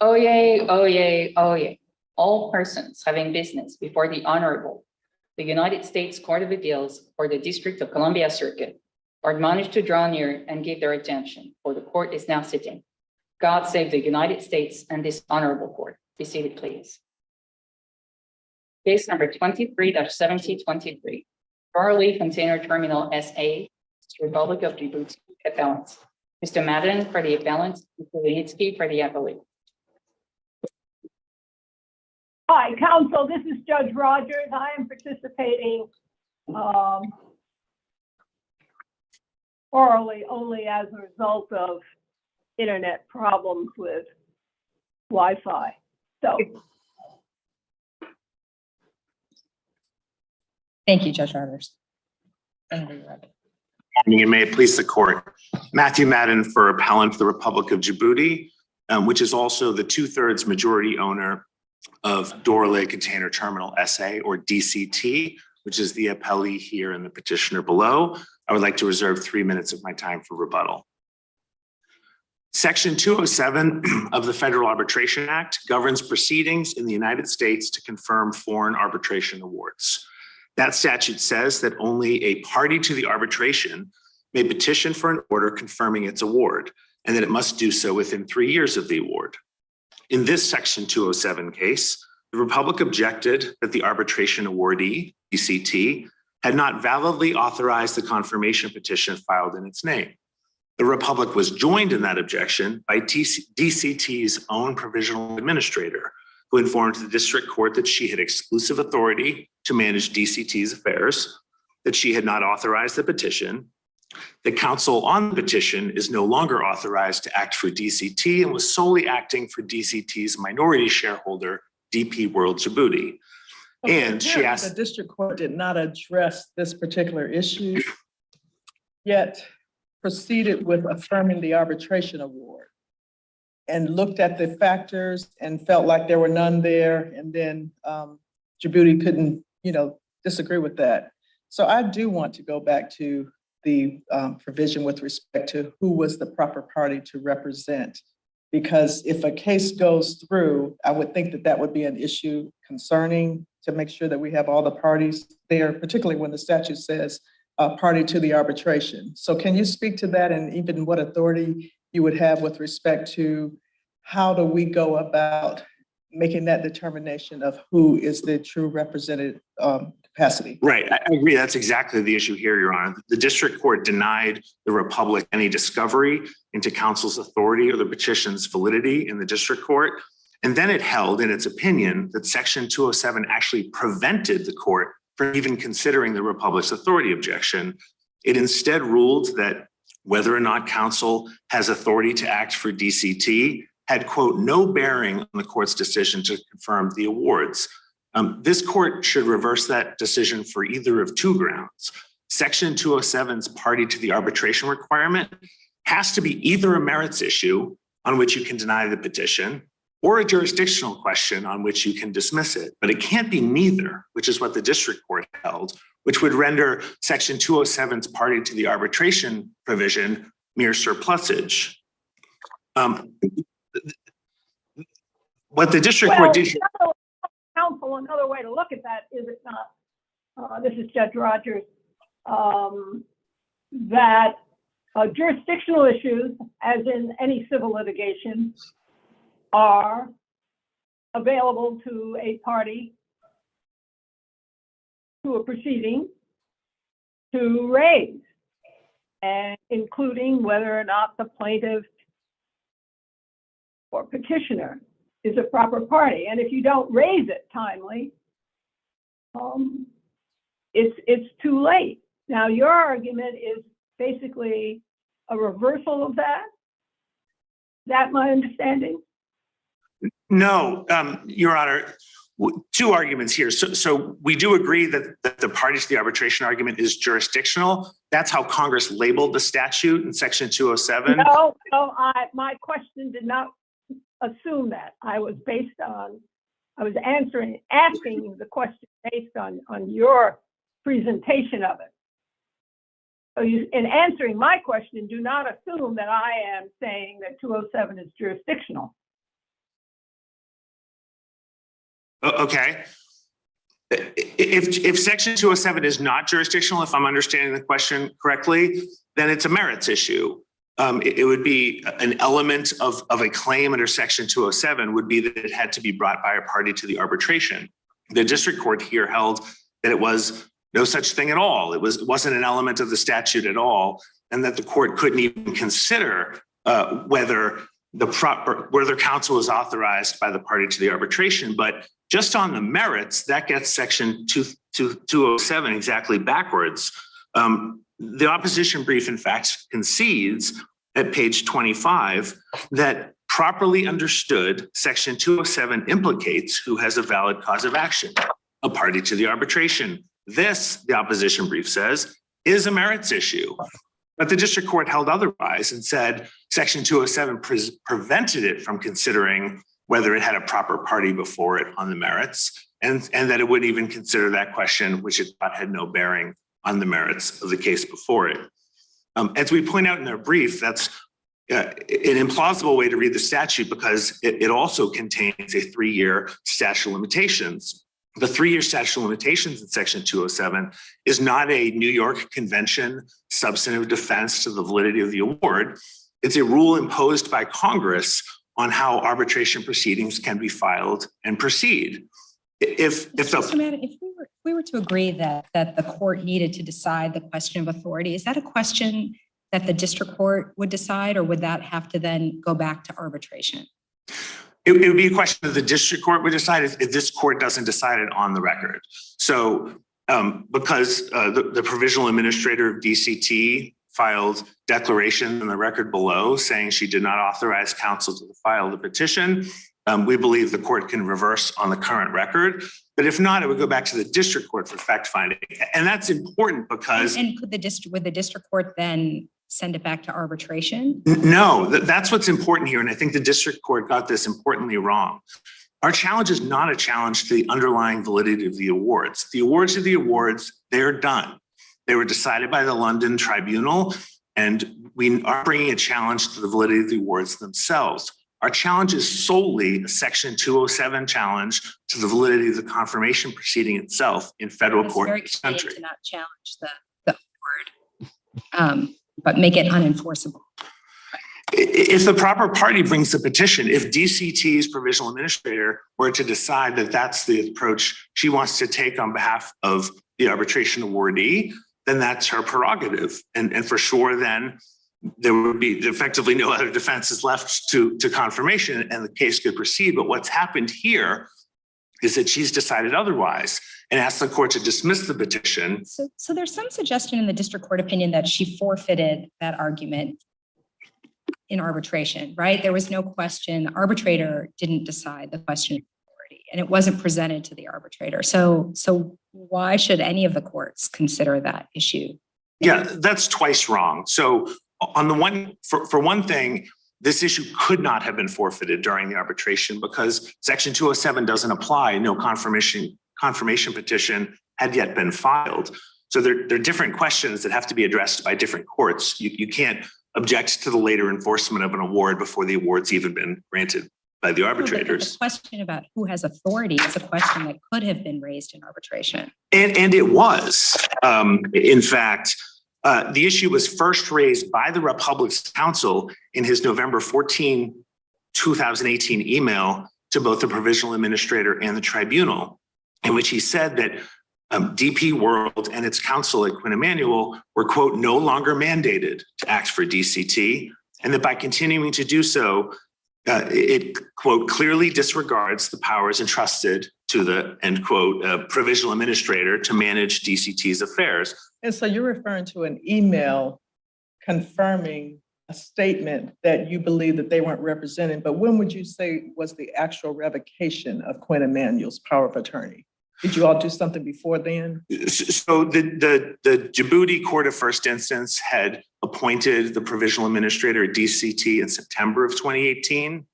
Oyez, oyez, oyez. All persons having business before the Honorable, the United States Court of Appeals for the District of Columbia Circuit are admonished to draw near and give their attention, for the court is now sitting. God save the United States and this honorable court. Be seated, please. Case number 23-7023, Doraleh Container Terminal SA, Republic of Djibouti, appellants. Mr. Madden for the appellant, Mr. Vinitsky for the appellate. Hi, counsel, this is Judge Rogers. I am participating orally only as a result of internet problems with Wi-Fi. So, thank you, Judge Rogers. You may please the court. Matthew Madden for appellant for the Republic of Djibouti, which is also the 2/3 majority owner of Doraleh Container Terminal SA, or DCT, which is the appellee here and the petitioner below. I would like to reserve 3 minutes of my time for rebuttal. Section 207 of the Federal Arbitration Act governs proceedings in the United States to confirm foreign arbitration awards. That statute says that only a party to the arbitration may petition for an order confirming its award, and that it must do so within 3 years of the award. In this Section 207 case, the Republic objected that the arbitration awardee, DCT, had not validly authorized the confirmation petition filed in its name. The Republic was joined in that objection by DCT's own provisional administrator, who informed the district court that she had exclusive authority to manage DCT's affairs, that she had not authorized the petition, the counsel on the petition is no longer authorized to act for DCT and was solely acting for DCT's minority shareholder, DP World Djibouti. And she asked— the district court did not address this particular issue, yet proceeded with affirming the arbitration award and looked at the factors and felt like there were none there. And then Djibouti couldn't, disagree with that. So I do want to go back to the provision with respect to who was the proper party to represent. Because if a case goes through, I would think that that would be an issue concerning to make sure that we have all the parties there, particularly when the statute says party to the arbitration. So can you speak to that, and even what authority you would have with respect to how do we go about making that determination of who is the true representative capacity? Right, I agree. That's exactly the issue here, Your Honor. The district court denied the Republic any discovery into counsel's authority or the petition's validity in the district court. And then it held in its opinion that Section 207 actually prevented the court from even considering the Republic's authority objection. It instead ruled that whether or not counsel has authority to act for DCT had, quote, no bearing on the court's decision to confirm the awards. This court should reverse that decision for either of two grounds. Section 207's party to the arbitration requirement has to be either a merits issue on which you can deny the petition or a jurisdictional question on which you can dismiss it. But it can't be neither, which is what the district court held, which would render Section 207's party to the arbitration provision mere surplusage. What the district court did— counsel, another way to look at that, is it not, this is Judge Rogers, that jurisdictional issues, as in any civil litigation, are available to a party to a proceeding to raise, and including whether or not the plaintiff or petitioner is a proper party. And if you don't raise it timely, it's too late. Now, your argument is basically a reversal of that. Is that my understanding? No, Your Honor, two arguments here. So we do agree that the party to the arbitration argument is jurisdictional. That's how Congress labeled the statute in Section 207. No, my question did not assume that. I was asking the question based on your presentation of it. So in answering my question, do not assume that I am saying that 207 is jurisdictional. Okay. If Section 207 is not jurisdictional, if I'm understanding the question correctly, then it's a merits issue. It would be an element of a claim under Section 207 would be that it had to be brought by a party to the arbitration. The district court here held that it was no such thing at all. It wasn't an element of the statute at all, and that the court couldn't even consider whether counsel was authorized by the party to the arbitration. But just on the merits, that gets Section 207 exactly backwards. The opposition brief, in fact, concedes at page 25 that properly understood, Section 207 implicates who has a valid cause of action, a party to the arbitration. This, the opposition brief says, is a merits issue. But the district court held otherwise and said Section 207 prevented it from considering whether it had a proper party before it on the merits, and that it wouldn't even consider that question, which it thought had no bearing on the merits of the case before it. As we point out in their brief, that's an implausible way to read the statute because it also contains a 3-year statute of limitations. The 3-year statute of limitations in Section 207 is not a New York Convention substantive defense to the validity of the award. It's a rule imposed by Congress on how arbitration proceedings can be filed and proceed. Mr. Madden, if we were to agree that the court needed to decide the question of authority, is that a question that the district court would decide, or would that have to then go back to arbitration? It would be a question that the district court would decide if this court doesn't decide it on the record. So because the provisional administrator of DCT filed declaration in the record below saying she did not authorize counsel to file the petition, we believe the court can reverse on the current record. But if not, it would go back to the district court for fact finding. And that's important because— And would the district court then send it back to arbitration? No, that's what's important here. And I think the district court got this importantly wrong. Our challenge is not a challenge to the underlying validity of the awards. The awards are the awards, they're done. They were decided by the London Tribunal, and we are bringing a challenge to the validity of the awards themselves. Our challenge is solely a Section 207 challenge to the validity of the confirmation proceeding itself in federal court in this country. It's very to not challenge the award, but make it unenforceable. If the proper party brings the petition, if DCT's provisional administrator were to decide that that's the approach she wants to take on behalf of the arbitration awardee, then that's her prerogative. And for sure, then there would be effectively no other defenses left to confirmation and the case could proceed. But what's happened here is that she's decided otherwise and asked the court to dismiss the petition. So there's some suggestion in the district court opinion that she forfeited that argument in arbitration, right? There was no question. The arbitrator didn't decide the question of authority, and it wasn't presented to the arbitrator. So why should any of the courts consider that issue? Yeah, that's twice wrong. So on the one, for one thing, this issue could not have been forfeited during the arbitration because Section 207 doesn't apply. No confirmation petition had yet been filed. So there are different questions that have to be addressed by different courts. You can't object to the later enforcement of an award before the award's even been granted by the arbitrators. The question about who has authority is a question that could have been raised in arbitration. And it was. In fact, the issue was first raised by the Republic's counsel in his November 14, 2018 email to both the provisional administrator and the tribunal, in which he said that DP World and its counsel at Quinn Emanuel were, quote, no longer mandated to act for DCT, and that by continuing to do so, it, quote, clearly disregards the powers entrusted to the, end quote, provisional administrator to manage DCT's affairs. And so you're referring to an email confirming a statement that you believe that they weren't represented, but when would you say was the actual revocation of Quinn Emanuel's power of attorney? Did you all do something before then? So the Djibouti Court of First Instance had appointed the provisional administrator at DCT in September of 2018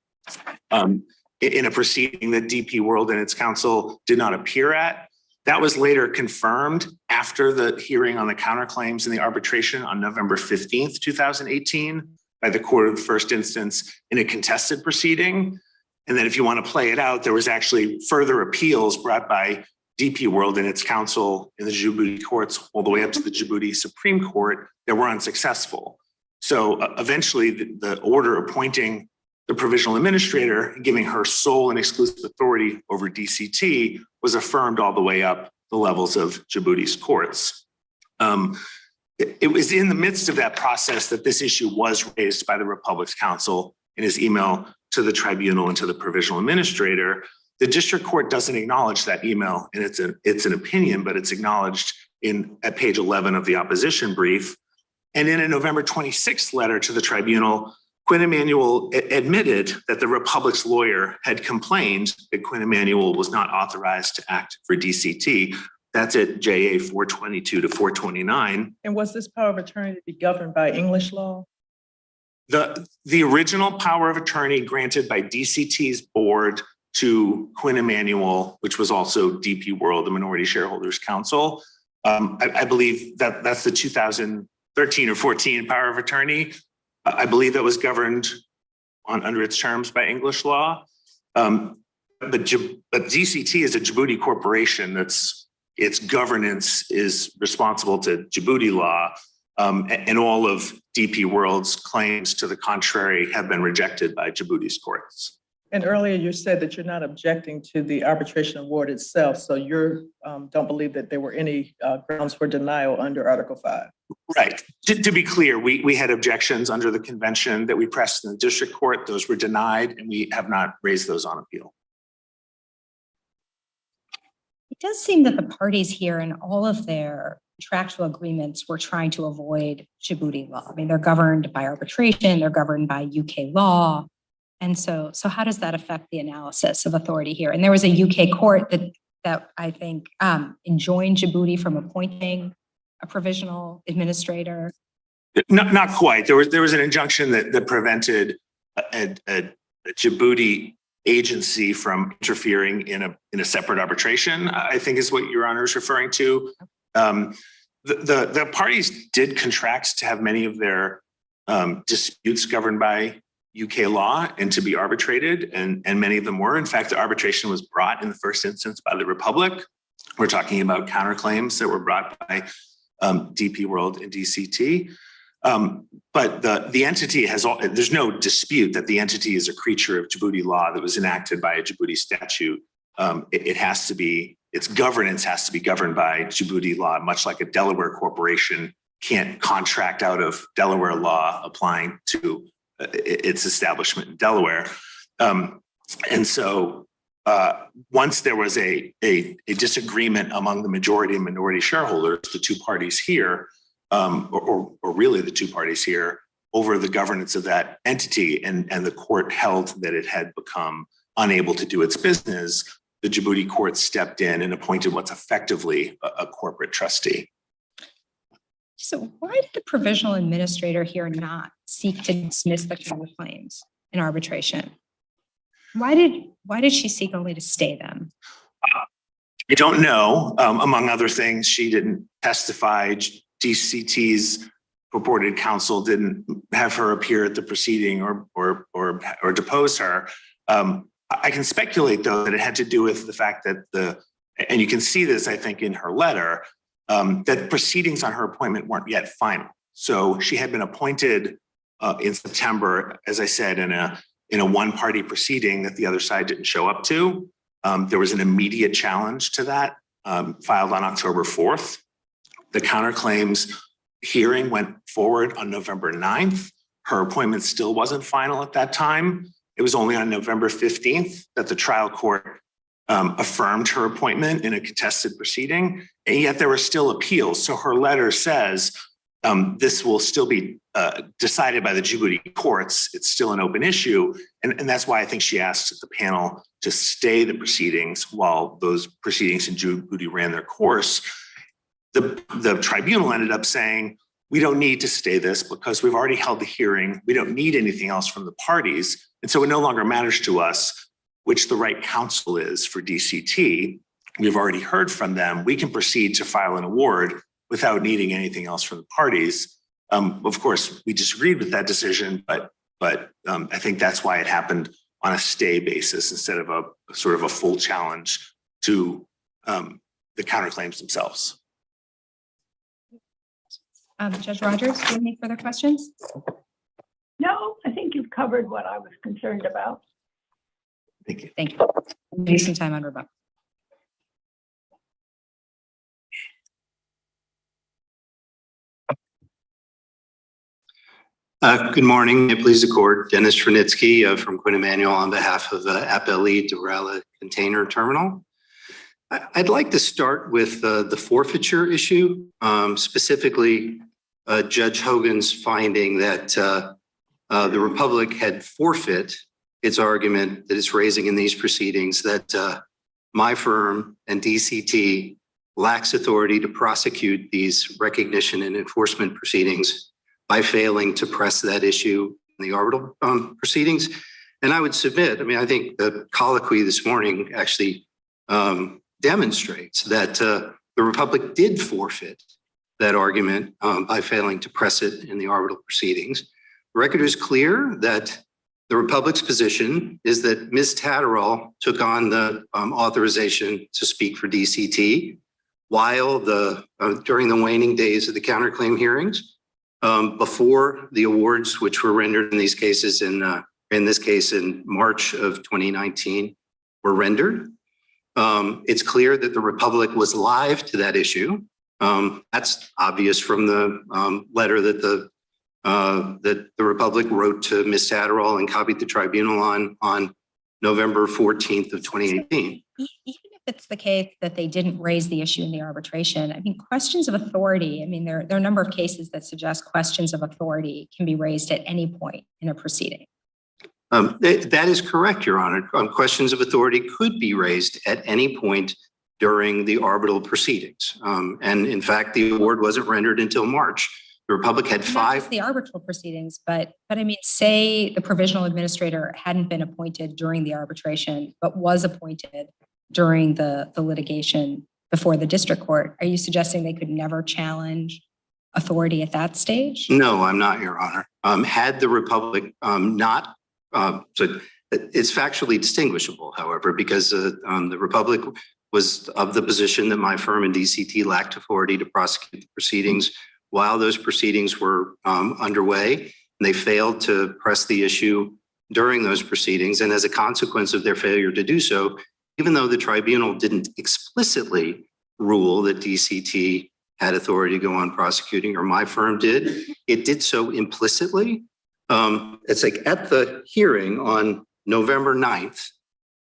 in a proceeding that DP World and its counsel did not appear at. That was later confirmed after the hearing on the counterclaims in the arbitration on November 15th, 2018 by the Court of First Instance in a contested proceeding. And then if you want to play it out, there was actually further appeals brought by DP World and its counsel in the Djibouti courts all the way up to the Djibouti Supreme Court that were unsuccessful. So eventually the order appointing the provisional administrator, giving her sole and exclusive authority over DCT, was affirmed all the way up the levels of Djibouti's courts. It was in the midst of that process that this issue was raised by the Republic's counsel in his email to the tribunal and to the provisional administrator. The district court doesn't acknowledge that email, and it's an opinion, but it's acknowledged at page 11 of the opposition brief. And in a November 26th letter to the tribunal, Quinn Emanuel admitted that the Republic's lawyer had complained that Quinn Emanuel was not authorized to act for DCT. That's at JA 422 to 429. And was this power of attorney to be governed by English law? The original power of attorney granted by DCT's board to Quinn Emanuel, which was also DP World, the Minority Shareholders Council. I believe that's the 2013 or 14 power of attorney. I believe that was governed under its terms by English law. But DCT is a Djibouti corporation its governance is responsible to Djibouti law. And all of DP World's claims to the contrary have been rejected by Djibouti's courts. And earlier you said that you're not objecting to the arbitration award itself. So you don't believe that there were any grounds for denial under Article 5. Right. To be clear, we had objections under the convention that we pressed in the district court. Those were denied, and we have not raised those on appeal. It does seem that the parties here in all of their contractual agreements were trying to avoid Djibouti law. I mean, they're governed by arbitration, they're governed by UK law. And so how does that affect the analysis of authority here? And there was a UK court that I think enjoined Djibouti from appointing a provisional administrator. Not quite. There was an injunction that prevented a Djibouti agency from interfering in a separate arbitration, I think is what Your Honor is referring to. The parties did contract to have many of their disputes governed by UK law and to be arbitrated, and many of them were. In fact, the arbitration was brought in the first instance by the Republic. We're talking about counterclaims that were brought by DP World and DCT. But the entity there's no dispute that the entity is a creature of Djibouti law that was enacted by a Djibouti statute. Its governance has to be governed by Djibouti law, much like a Delaware corporation can't contract out of Delaware law applying to its establishment in Delaware. And so once there was a disagreement among the majority and minority shareholders, the two parties here, or really the two parties here, over the governance of that entity, and the court held that it had become unable to do its business, the Djibouti court stepped in and appointed what's effectively a corporate trustee. So why did the provisional administrator here not seek to dismiss the counterclaims in arbitration? Why did she seek only to stay them? I don't know. Among other things, she didn't testify. DCT's purported counsel didn't have her appear at the proceeding or depose her. I can speculate, though, that it had to do with the fact that and you can see this, I think, in her letter, that proceedings on her appointment weren't yet final. So she had been appointed in September, as I said, in a one-party proceeding that the other side didn't show up to. There was an immediate challenge to that filed on October 4th. The counterclaims hearing went forward on November 9th. Her appointment still wasn't final at that time. It was only on November 15th that the trial court affirmed her appointment in a contested proceeding, and yet there were still appeals. So her letter says this will still be decided by the Djibouti courts. It's still an open issue, and that's why I think she asked the panel to stay the proceedings while those proceedings in Djibouti ran their course. The tribunal ended up saying, we don't need to stay this because we've already held the hearing. We don't need anything else from the parties. And so it no longer matters to us which the right counsel is for DCT. We've already heard from them. We can proceed to file an award without needing anything else from the parties. Of course, we disagreed with that decision, but I think that's why it happened on a stay basis instead of a sort of a full challenge to the counterclaims themselves. Judge Rogers, do you have any further questions? No, I think you've covered what I was concerned about. Thank you. Thank you. We'll give you some time on rebuttal. Good morning. It please the court. Dennis Chernitsky from Quinn Emanuel on behalf of Appellee Doraleh Container Terminal. I'd like to start with the forfeiture issue, specifically Judge Hogan's finding that the Republic had forfeit its argument that it's raising in these proceedings that my firm and DCT lacks authority to prosecute these recognition and enforcement proceedings by failing to press that issue in the arbitral proceedings. And I would submit, I mean, I think the colloquy this morning actually demonstrates that the Republic did forfeit that argument by failing to press it in the arbitral proceedings. The record is clear that the Republic's position is that Ms. Tatterall took on the authorization to speak for DCT while during the waning days of the counterclaim hearings, before the awards, which were rendered in these cases in this case in March of 2019, were rendered. It's clear that the Republic was live to that issue. That's obvious from the letter that the Republic wrote to Ms. Tatterall and copied the tribunal on November 14th of 2018. Even if it's the case that they didn't raise the issue in the arbitration, I mean, questions of authority, I mean, there are a number of cases that suggest questions of authority can be raised at any point in a proceeding. That is correct, Your Honor. Questions of authority could be raised at any point during the arbitral proceedings. And in fact, the award wasn't rendered until March. The Republic had the arbitral proceedings, but I mean, say the provisional administrator hadn't been appointed during the arbitration, but was appointed during the litigation before the district court. Are you suggesting they could never challenge authority at that stage? No, I'm not, Your Honor. Had the Republic not, so it's factually distinguishable, however, because the Republic was of the position that my firm and DCT lacked authority to prosecute the proceedings while those proceedings were underway, and they failed to press the issue during those proceedings. And as a consequence of their failure to do so, even though the tribunal didn't explicitly rule that DCT had authority to go on prosecuting, or my firm did, it did so implicitly. It's like at the hearing on November 9th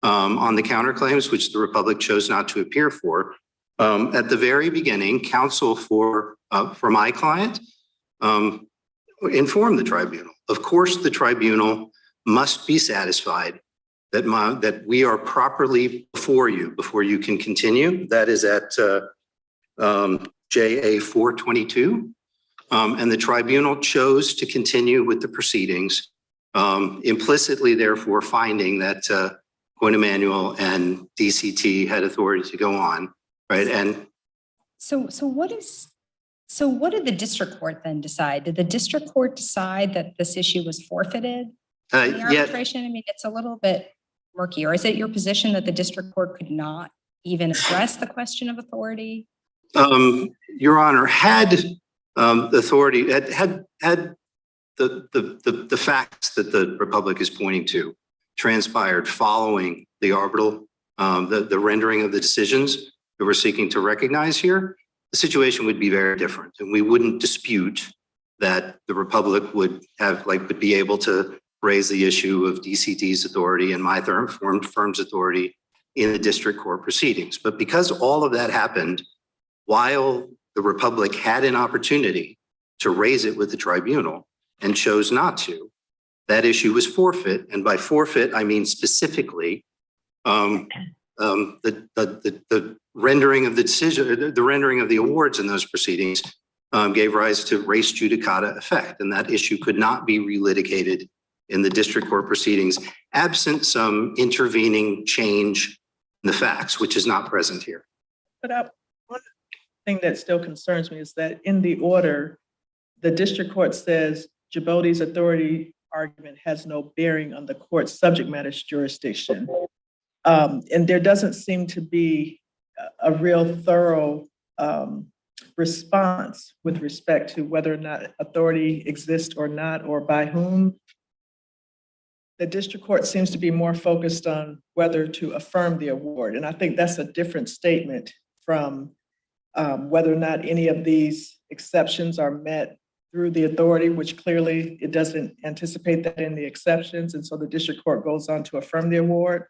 on the counterclaims, which the Republic chose not to appear for, at the very beginning, counsel for my client informed the tribunal. Of course, the tribunal must be satisfied that we are properly before you can continue. That is at JA 422. And the tribunal chose to continue with the proceedings, implicitly therefore finding that Quinn Emanuel and DCT had authority to go on, right? And so what did the district court then decide? Did the district court decide that this issue was forfeited in the arbitration? I mean, it's a little bit murky. Or is it your position that the district court could not even address the question of authority? Your Honor, had authority, had the facts that the Republic is pointing to transpired following the arbitral, the rendering of the decisions that we're seeking to recognize here, the situation would be very different. And we wouldn't dispute that the Republic would be able to raise the issue of DCT's authority and my firm's authority in the district court proceedings. But because all of that happened while the Republic had an opportunity to raise it with the tribunal and chose not to, that issue was forfeit. And by forfeit, I mean specifically the rendering of the decision, the rendering of the awards in those proceedings gave rise to res judicata effect. And that issue could not be relitigated in the district court proceedings, absent some intervening change in the facts, which is not present here. But one thing that still concerns me is that in the order, the district court says Djibouti's authority argument has no bearing on the court's subject matter jurisdiction. And there doesn't seem to be a real thorough response with respect to whether or not authority exists or not, or by whom. The district court seems to be more focused on whether to affirm the award. And I think that's a different statement from whether or not any of these exceptions are met through the authority, which clearly it doesn't anticipate that in the exceptions. And so the district court goes on to affirm the award,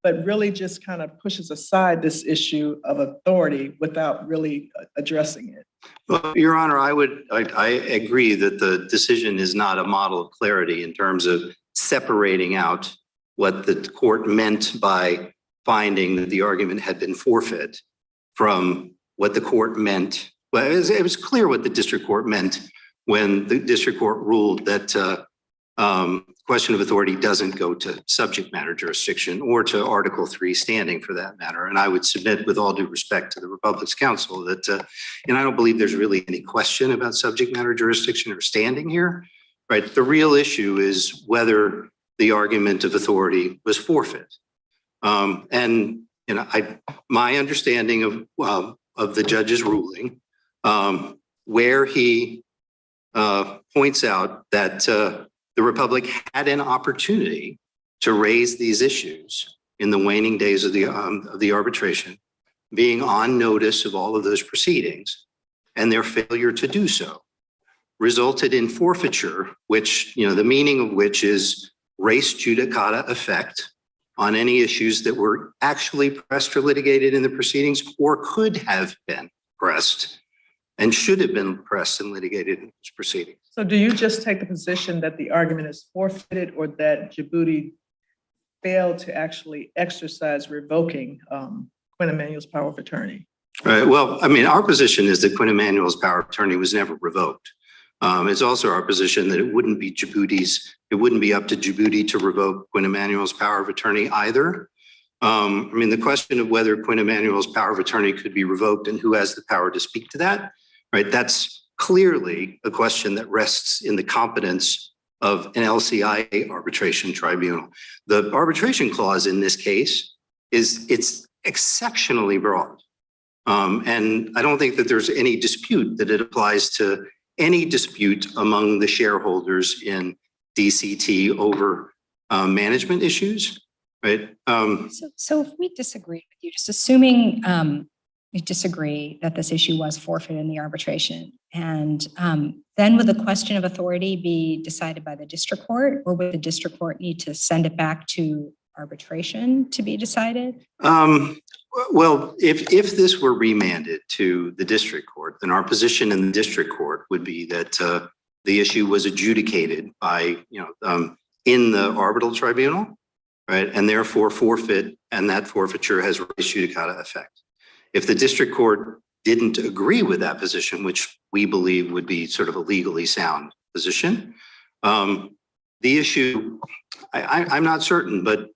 but really just kind of pushes aside this issue of authority without really addressing it. Well, Your Honor, I agree that the decision is not a model of clarity in terms of separating out what the court meant by finding that the argument had been forfeit from what the court meant. Well, it was clear what the district court meant when the district court ruled that question of authority doesn't go to subject matter jurisdiction or to Article 3 standing for that matter. And I would submit with all due respect to the Republic's counsel that, and I don't believe there's really any question about subject matter jurisdiction or standing here, right? The real issue is whether the argument of authority was forfeit. And, you know, my understanding of the judge's ruling, where he points out that the Republic had an opportunity to raise these issues in the waning days of the arbitration, being on notice of all of those proceedings, and their failure to do so resulted in forfeiture, which, you know, the meaning of which is res judicata effect on any issues that were actually pressed or litigated in the proceedings or could have been pressed and should have been pressed and litigated in this proceeding. So do you just take the position that the argument is forfeited or that Djibouti failed to actually exercise revoking Quinn Emanuel's power of attorney? Right. Well, I mean, our position is that Quinn Emanuel's power of attorney was never revoked. It's also our position that it wouldn't be up to Djibouti to revoke Quinn Emanuel's power of attorney either. I mean, the question of whether Quinn Emanuel's power of attorney could be revoked and who has the power to speak to that, right? That's clearly a question that rests in the competence of an LCIA arbitration tribunal. The arbitration clause in this case it's exceptionally broad. And I don't think that there's any dispute that it applies to any dispute among the shareholders in DCT over management issues, right? So if we disagree with you, just assuming we disagree that this issue was forfeited in the arbitration, and then would the question of authority be decided by the district court, or would the district court need to send it back to arbitration to be decided? Well, if this were remanded to the district court, then our position in the district court would be that the issue was adjudicated by, in the arbitral tribunal, right? And therefore forfeit, and that forfeiture has res judicata effect. If the district court didn't agree with that position, which we believe would be sort of a legally sound position, the issue, I'm not certain, but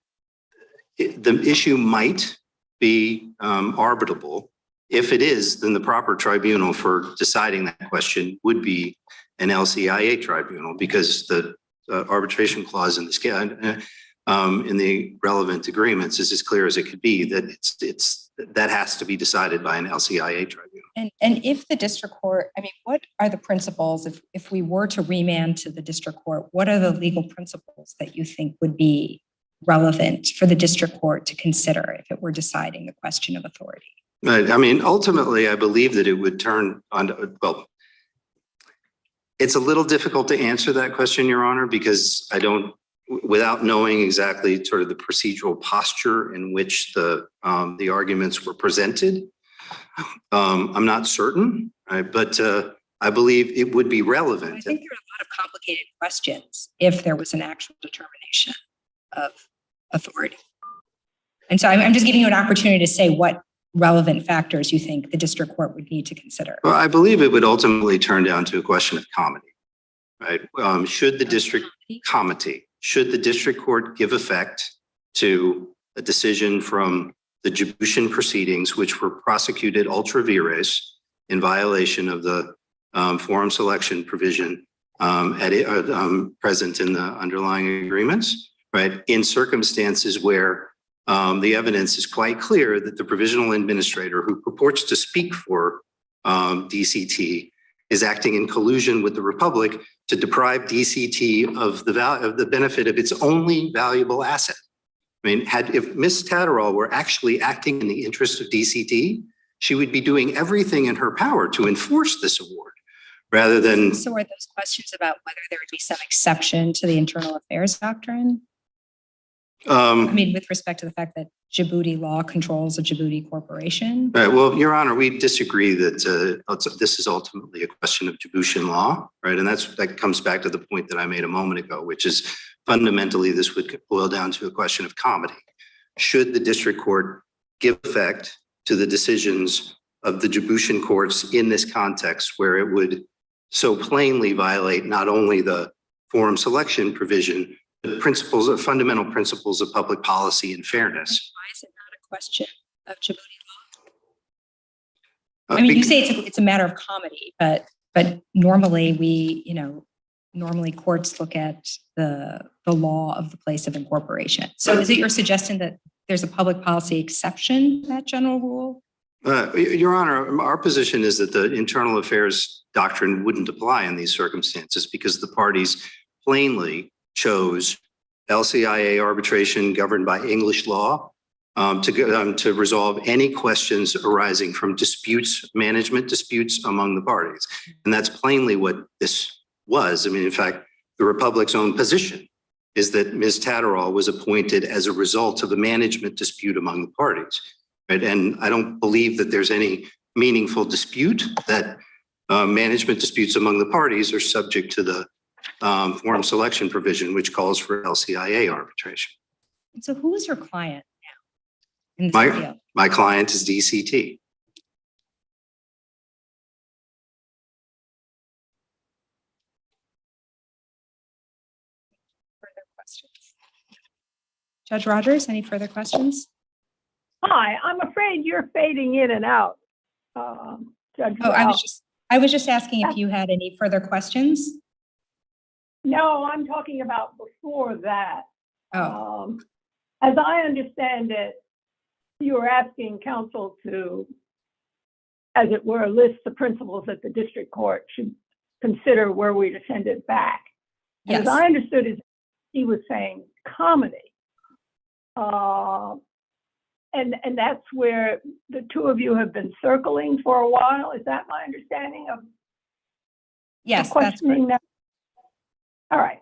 the issue might be arbitrable. If it is, then the proper tribunal for deciding that question would be an LCIA tribunal, because the arbitration clause in this case, in the relevant agreements is as clear as it could be that that has to be decided by an LCIA tribunal. And if the district court, I mean, what are the principles, if we were to remand to the district court, what are the legal principles that you think would be relevant for the district court to consider if it were deciding the question of authority? Right. I mean, ultimately, I believe that it would turn on, well, it's a little difficult to answer that question, Your Honor, because I don't, without knowing exactly sort of the procedural posture in which the arguments were presented, I'm not certain, right? But I believe it would be relevant. I think there are a lot of complicated questions if there was an actual determination of authority. And so I'm just giving you an opportunity to say what relevant factors you think the district court would need to consider. Well, I believe it would ultimately turn down to a question of comity, right? Should the district court give effect to a decision from the Djiboutian proceedings, which were prosecuted ultra vires in violation of the forum selection provision present in the underlying agreements, right? In circumstances where the evidence is quite clear that the provisional administrator who purports to speak for DCT is acting in collusion with the Republic to deprive DCT of the benefit of its only valuable asset. I mean, if Ms. Tatterall were actually acting in the interest of DCT, she would be doing everything in her power to enforce this award rather than. So are those questions about whether there would be some exception to the internal affairs doctrine? I mean, with respect to the fact that Djibouti law controls a Djibouti corporation? Right. Well, Your Honor, we disagree that this is ultimately a question of Djiboutian law, right? And that comes back to the point that I made a moment ago, which is fundamentally this would boil down to a question of comedy. Should the district court give effect to the decisions of the Djiboutian courts in this context where it would so plainly violate not only the forum selection provision, but fundamental principles of public policy and fairness? Why is it not a question of Djibouti law? I mean, you say it's a matter of comedy, but normally normally courts look at the law of the place of incorporation. So is it your suggestion that there's a public policy exception to that general rule? Your Honor, our position is that the internal affairs doctrine wouldn't apply in these circumstances because the parties plainly chose LCIA arbitration governed by English law to resolve any questions arising from management disputes among the parties. And that's plainly what this was. I mean, in fact, the Republic's own position is that Ms. Tatterall was appointed as a result of a management dispute among the parties. Right? And I don't believe that there's any meaningful dispute that management disputes among the parties are subject to the forum selection provision, which calls for LCIA arbitration. And so who is your client now in this appeal? My client is DCT. Further questions? Judge Rogers, any further questions? Hi, I'm afraid you're fading in and out, Judge. Oh, I was just asking if you had any further questions. No, I'm talking about before that. Oh. As I understand it, you were asking counsel to, as it were, list the principles that the district court should consider were we to send it back. Yes. As I understood it, he was saying comedy. And that's where the two of you have been circling for a while. Is that my understanding of Yes, questioning that's that? All right.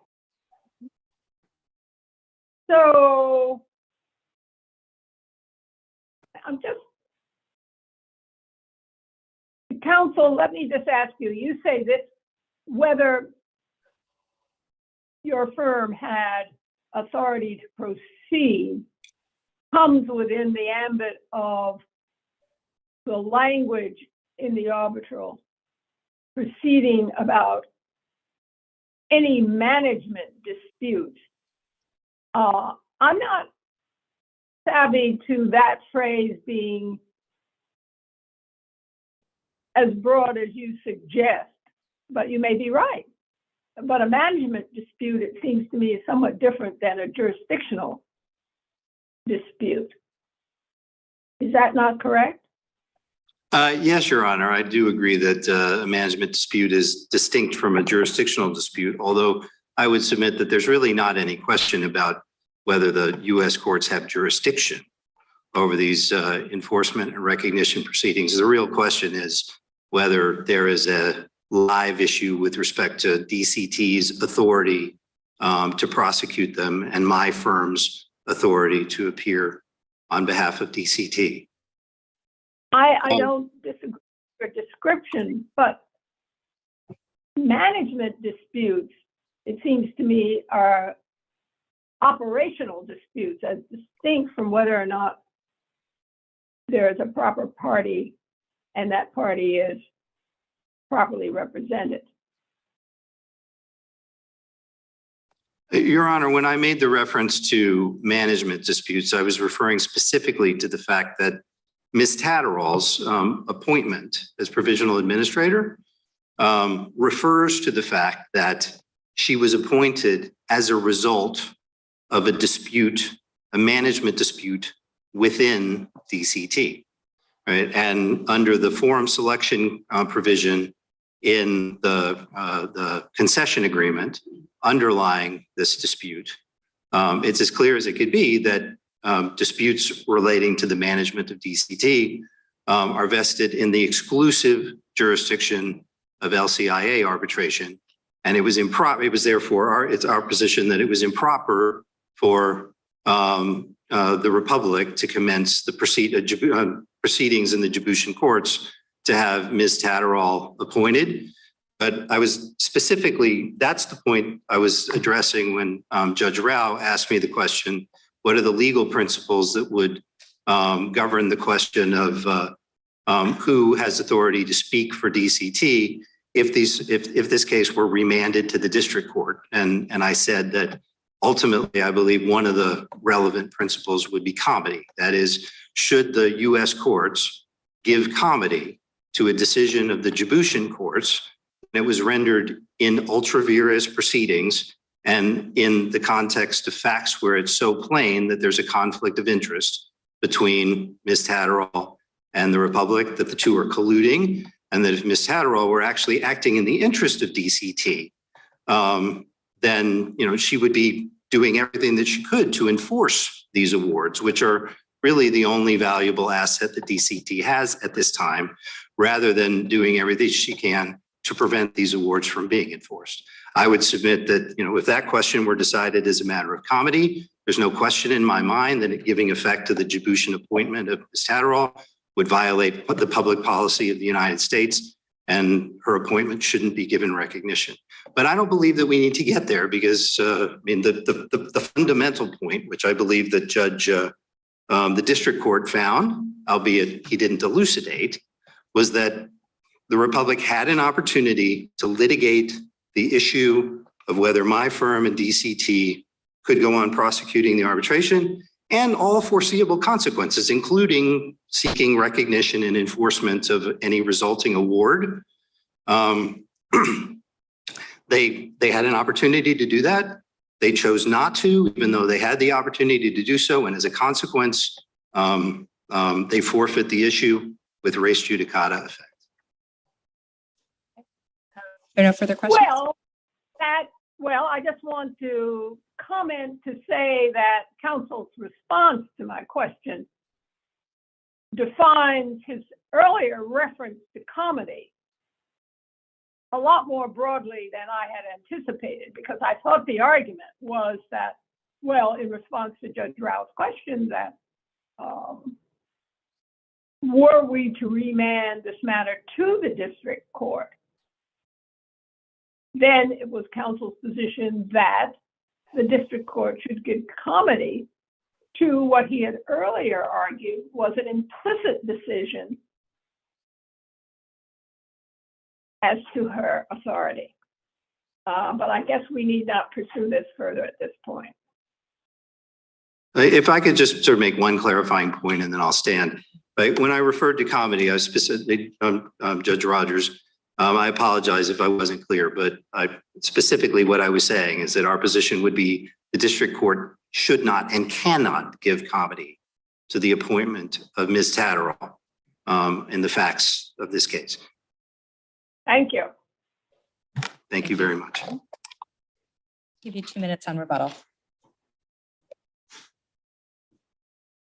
So I'm just, counsel, let me just ask you, you say this, whether your firm had authority to proceed comes within the ambit of the language in the arbitral proceeding about any management dispute. I'm not savvy to that phrase being as broad as you suggest, but you may be right. But a management dispute, it seems to me, is somewhat different than a jurisdictional dispute. Is that not correct? Yes, Your Honor, I do agree that a management dispute is distinct from a jurisdictional dispute, although I would submit that there's really not any question about whether the U.S. courts have jurisdiction over these enforcement and recognition proceedings. The real question is whether there is a live issue with respect to DCT's authority to prosecute them and my firm's authority to appear on behalf of DCT. I don't disagree with your description, but management disputes, it seems to me, are operational disputes as distinct from whether or not there is a proper party and that party is properly represented. Your Honor, when I made the reference to management disputes, I was referring specifically to the fact that Ms. Tatterall's appointment as provisional administrator refers to the fact that she was appointed as a result of a dispute, a management dispute within DCT, right? And under the forum selection provision in the concession agreement underlying this dispute, it's as clear as it could be that disputes relating to the management of DCT are vested in the exclusive jurisdiction of LCIA arbitration. And it was improper. It was therefore it's our position that it was improper for the Republic to commence the proceedings in the Djiboutian courts to have Ms. Tatterall appointed. But I was specifically, that's the point I was addressing when Judge Rao asked me the question, what are the legal principles that would govern the question of who has authority to speak for DCT if this case were remanded to the district court? And I said that ultimately, I believe one of the relevant principles would be comity. That is, should the US courts give comity to a decision of the Djiboutian courts that was rendered in ultra vires proceedings and in the context of facts where it's so plain that there's a conflict of interest between Ms. Tatterall and the Republic, that the two are colluding, and that if Ms. Tatterall were actually acting in the interest of DCT, then she would be doing everything that she could to enforce these awards, which are really the only valuable asset that DCT has at this time, rather than doing everything she can to prevent these awards from being enforced. I would submit that, if that question were decided as a matter of comity, there's no question in my mind that giving effect to the Djiboutian appointment of Ms. Tatterall would violate the public policy of the United States, and her appointment shouldn't be given recognition. But I don't believe that we need to get there because, the fundamental point, which I believe that the district court found, albeit he didn't elucidate, was that the Republic had an opportunity to litigate the issue of whether my firm and DCT could go on prosecuting the arbitration and all foreseeable consequences, including seeking recognition and enforcement of any resulting award. They had an opportunity to do that. They chose not to, even though they had the opportunity to do so. And as a consequence, they forfeit the issue with res judicata effect. Are there no further questions? Well, I just want to comment to say that counsel's response to my question defines his earlier reference to comity a lot more broadly than I had anticipated, because I thought the argument was that, well, in response to Judge Rao's question, that were we to remand this matter to the district court, then it was counsel's position that the district court should give comity to what he had earlier argued was an implicit decision as to her authority. But I guess we need not pursue this further at this point. If I could just sort of make one clarifying point and then I'll stand. Right? When I referred to comity, I was specifically, Judge Rogers, I apologize if I wasn't clear, but specifically what I was saying is that our position would be the district court should not and cannot give comity to the appointment of Ms. Tatterall in the facts of this case. Thank you. Thank you very much. Give you 2 minutes on rebuttal.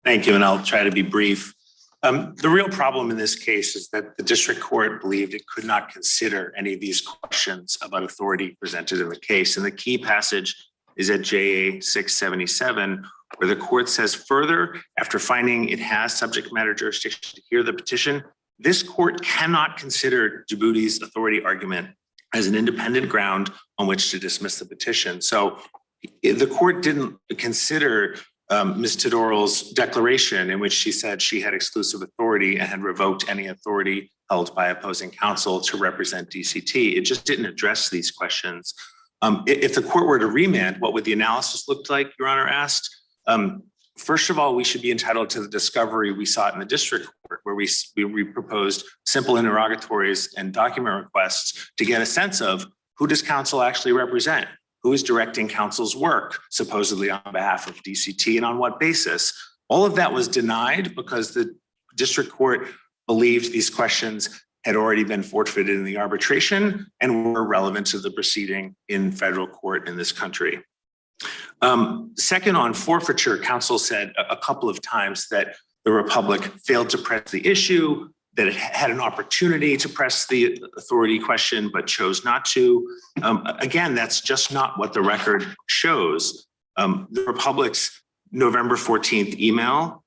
Thank you, and I'll try to be brief. The real problem in this case is that the district court believed it could not consider any of these questions about authority presented in the case. And the key passage is at JA 677, where the court says further, after finding it has subject matter jurisdiction to hear the petition, this court cannot consider Djibouti's authority argument as an independent ground on which to dismiss the petition. So the court didn't consider Ms. Tatterall's declaration in which she said she had exclusive authority and had revoked any authority held by opposing counsel to represent DCT. It just didn't address these questions. If the court were to remand, what would the analysis look like, Your Honor asked? First of all, we should be entitled to the discovery we sought in the district court, where we proposed simple interrogatories and document requests to get a sense of who does counsel actually represent? Who is directing counsel's work, supposedly on behalf of DCT, and on what basis? All of that was denied because the district court believed these questions had already been forfeited in the arbitration and were relevant to the proceeding in federal court in this country. Second, on forfeiture, counsel said a couple of times that the Republic failed to press the issue, that it had an opportunity to press the authority question, but chose not to. Again, that's just not what the record shows. The Republic's November 14th email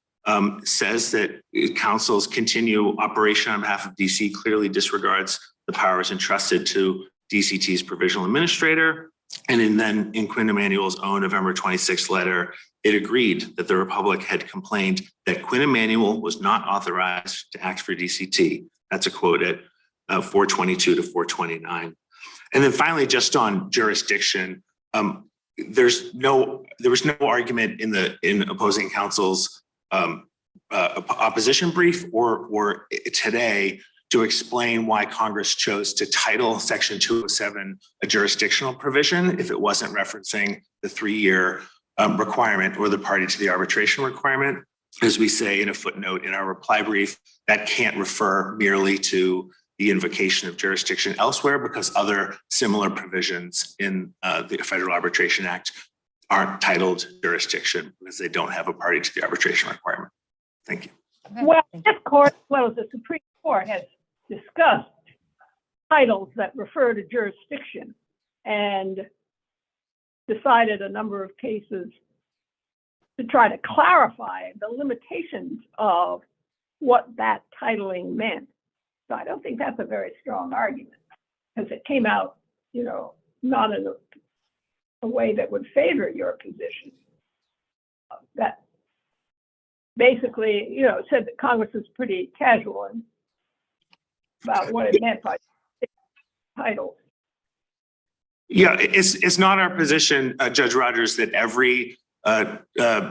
says that counsel's continued operation on behalf of DC clearly disregards the powers entrusted to DCT's provisional administrator. And then in Quinn Emanuel's own November 26th letter, it agreed that the Republic had complained that Quinn Emanuel was not authorized to act for DCT. That's a quote at 422 to 429. And then finally, just on jurisdiction, there was no argument in opposing counsel's opposition brief or today to explain why Congress chose to title Section 207 a jurisdictional provision if it wasn't referencing the 3-year requirement or the party to the arbitration requirement. As we say in a footnote in our reply brief, that can't refer merely to the invocation of jurisdiction elsewhere because other similar provisions in the Federal Arbitration Act aren't titled jurisdiction because they don't have a party to the arbitration requirement. Thank you. Okay, Well, thank you. this court, well, the Supreme Court has discussed titles that refer to jurisdiction and decided a number of cases to try to clarify the limitations of what that titling meant. So I don't think that's a very strong argument because it came out, not in a way that would favor your position. That basically, said that Congress is pretty casual about what it meant by titles. Yeah, it's not our position, Judge Rogers, that every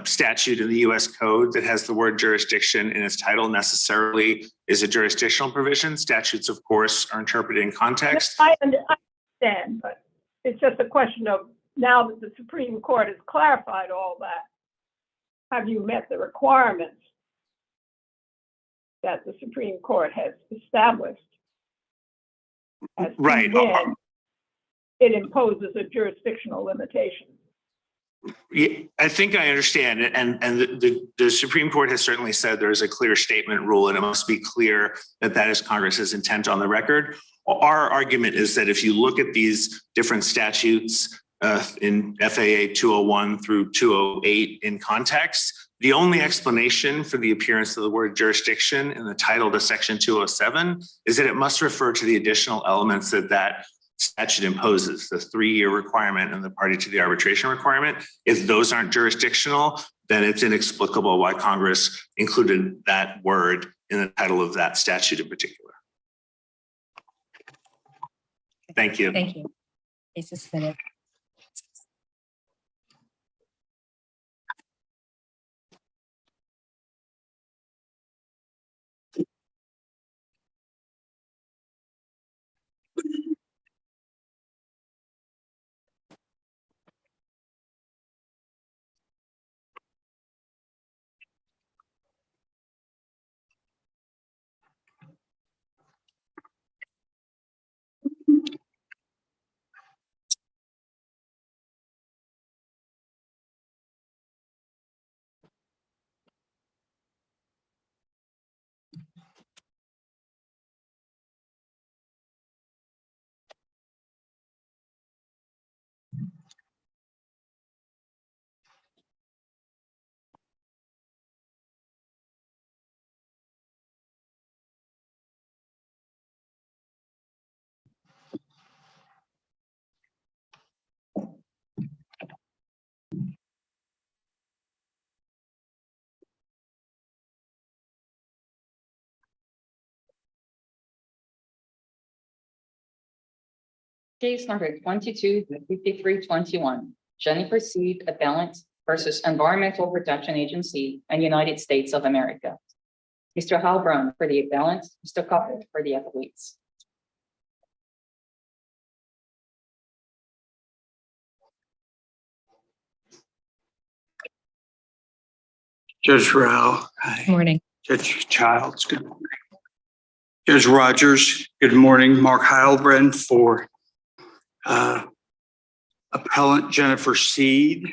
statute in the U.S. Code that has the word jurisdiction in its title necessarily is a jurisdictional provision. Statutes, of course, are interpreted in context. I understand, but it's just a question of now that the Supreme Court has clarified all that, have you met the requirements that the Supreme Court has established? As to Right. when it imposes a jurisdictional limitation. Yeah, I think I understand it. And the Supreme Court has certainly said there is a clear statement rule and it must be clear that that is Congress's intent on the record. Our argument is that if you look at these different statutes in FAA 201 through 208 in context, the only explanation for the appearance of the word jurisdiction in the title to Section 207 is that it must refer to the additional elements that statute imposes, the 3-year requirement and the party to the arbitration requirement. If those aren't jurisdictional, then it's inexplicable why Congress included that word in the title of that statute in particular. Thank you. Thank you. Case is submitted. Case number 22-5321, Jennifer Saad, appellant versus Environmental Protection Agency and United States of America. Mr. Halbrand for the appellant, Mr. Coppel for the appellants. Judge Rao. Good morning. Judge Childs, good morning. Judge Rogers, good morning. Mark Heilbrand for appellant Jennifer Saad.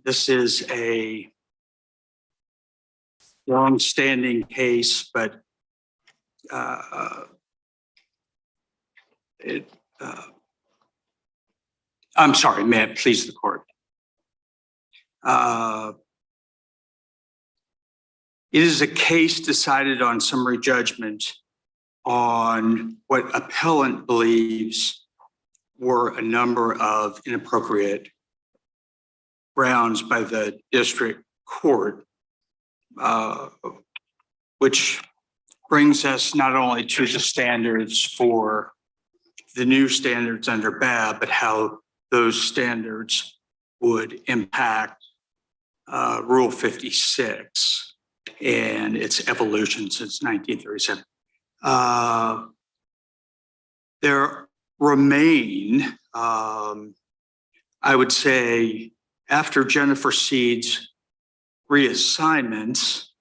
This is a long-standing case, but I'm sorry, may it please the court. It is a case decided on summary judgment on what appellant believes were a number of inappropriate grounds by the district court, which brings us not only to the standards for the new standards under BAB, but how those standards would impact Rule 56 and its evolution since 1937. There remain, I would say, after Jennifer Saad's reassignments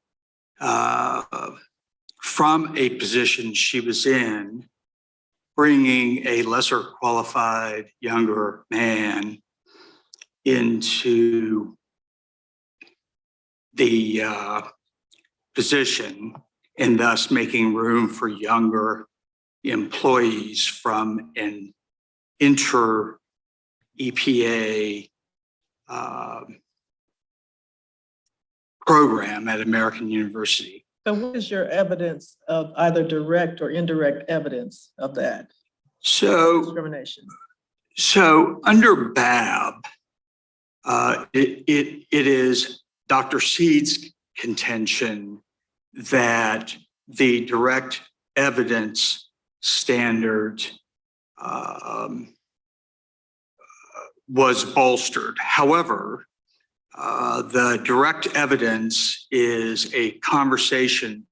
from a position she was in, bringing a lesser qualified younger man into the position and thus making room for younger employees from an inter-EPA program at American University. So what is your evidence of either direct or indirect evidence of that discrimination? So under BAB, it is Dr. Saad's contention that the direct evidence standard was bolstered. However, the direct evidence is a conversation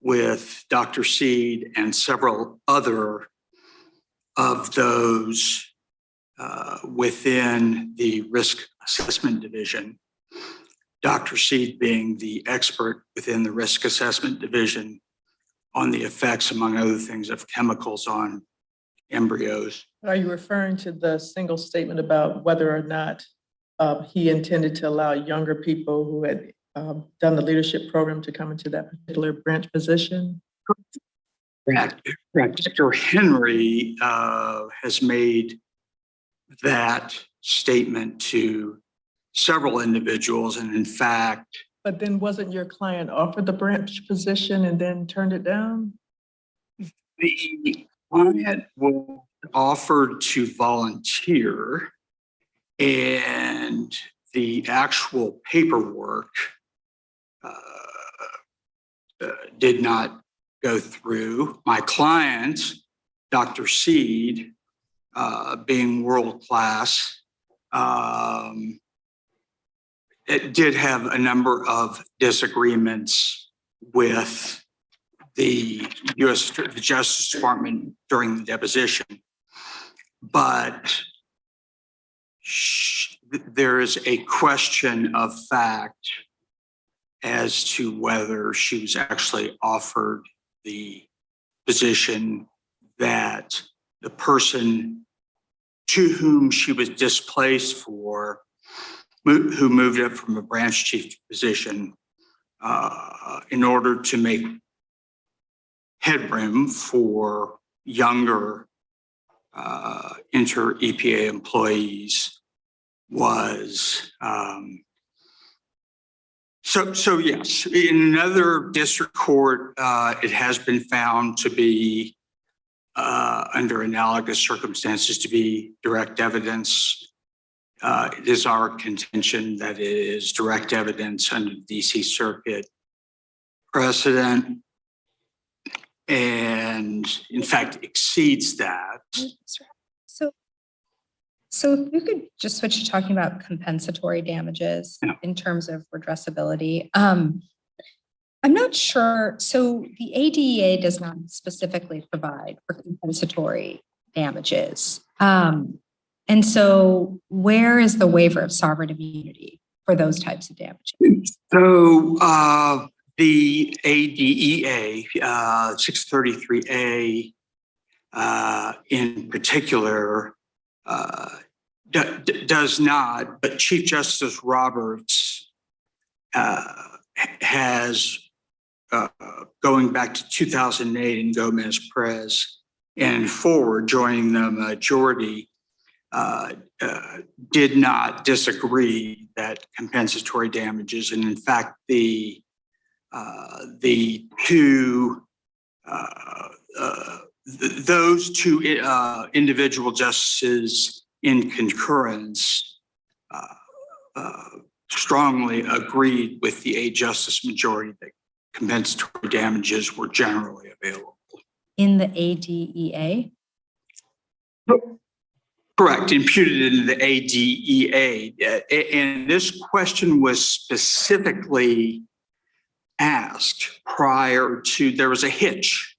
with Dr. Saad and several other of those within the risk assessment division. Dr. Saad being the expert within the risk assessment division on the effects, among other things, of chemicals on embryos. Are you referring to the single statement about whether or not he intended to allow younger people who had done the leadership program to come into that particular branch position? Correct. Dr. Henry has made that statement to several individuals, and in fact. But then wasn't your client offered the branch position and then turned it down? The client was offered to volunteer, and the actual paperwork did not go through. My client, Dr. Saad, being world-class, it did have a number of disagreements with the Justice Department during the deposition, but there is a question of fact as to whether she was actually offered the position that the person to whom she was displaced for, who moved up from a branch chief position in order to make headroom for younger inter-EPA employees was, so yes, in another district court, it has been found to be under analogous circumstances to be direct evidence. It is our contention that it is direct evidence under the DC Circuit precedent, and in fact exceeds that. So if you could just switch to talking about compensatory damages Yeah. in terms of redressability. I'm not sure. So the ADEA does not specifically provide for compensatory damages. And so where is the waiver of sovereign immunity for those types of damages? So the ADEA 633A in particular does not, but Chief Justice Roberts has, going back to 2008 in Gomez-Perez and forward, joining the majority, did not disagree that compensatory damages, and in fact, those two individual justices in concurrence strongly agreed with the 8-justice majority that compensatory damages were generally available. In the ADEA? Correct, imputed in the ADEA. And this question was specifically asked prior to, there was a hitch,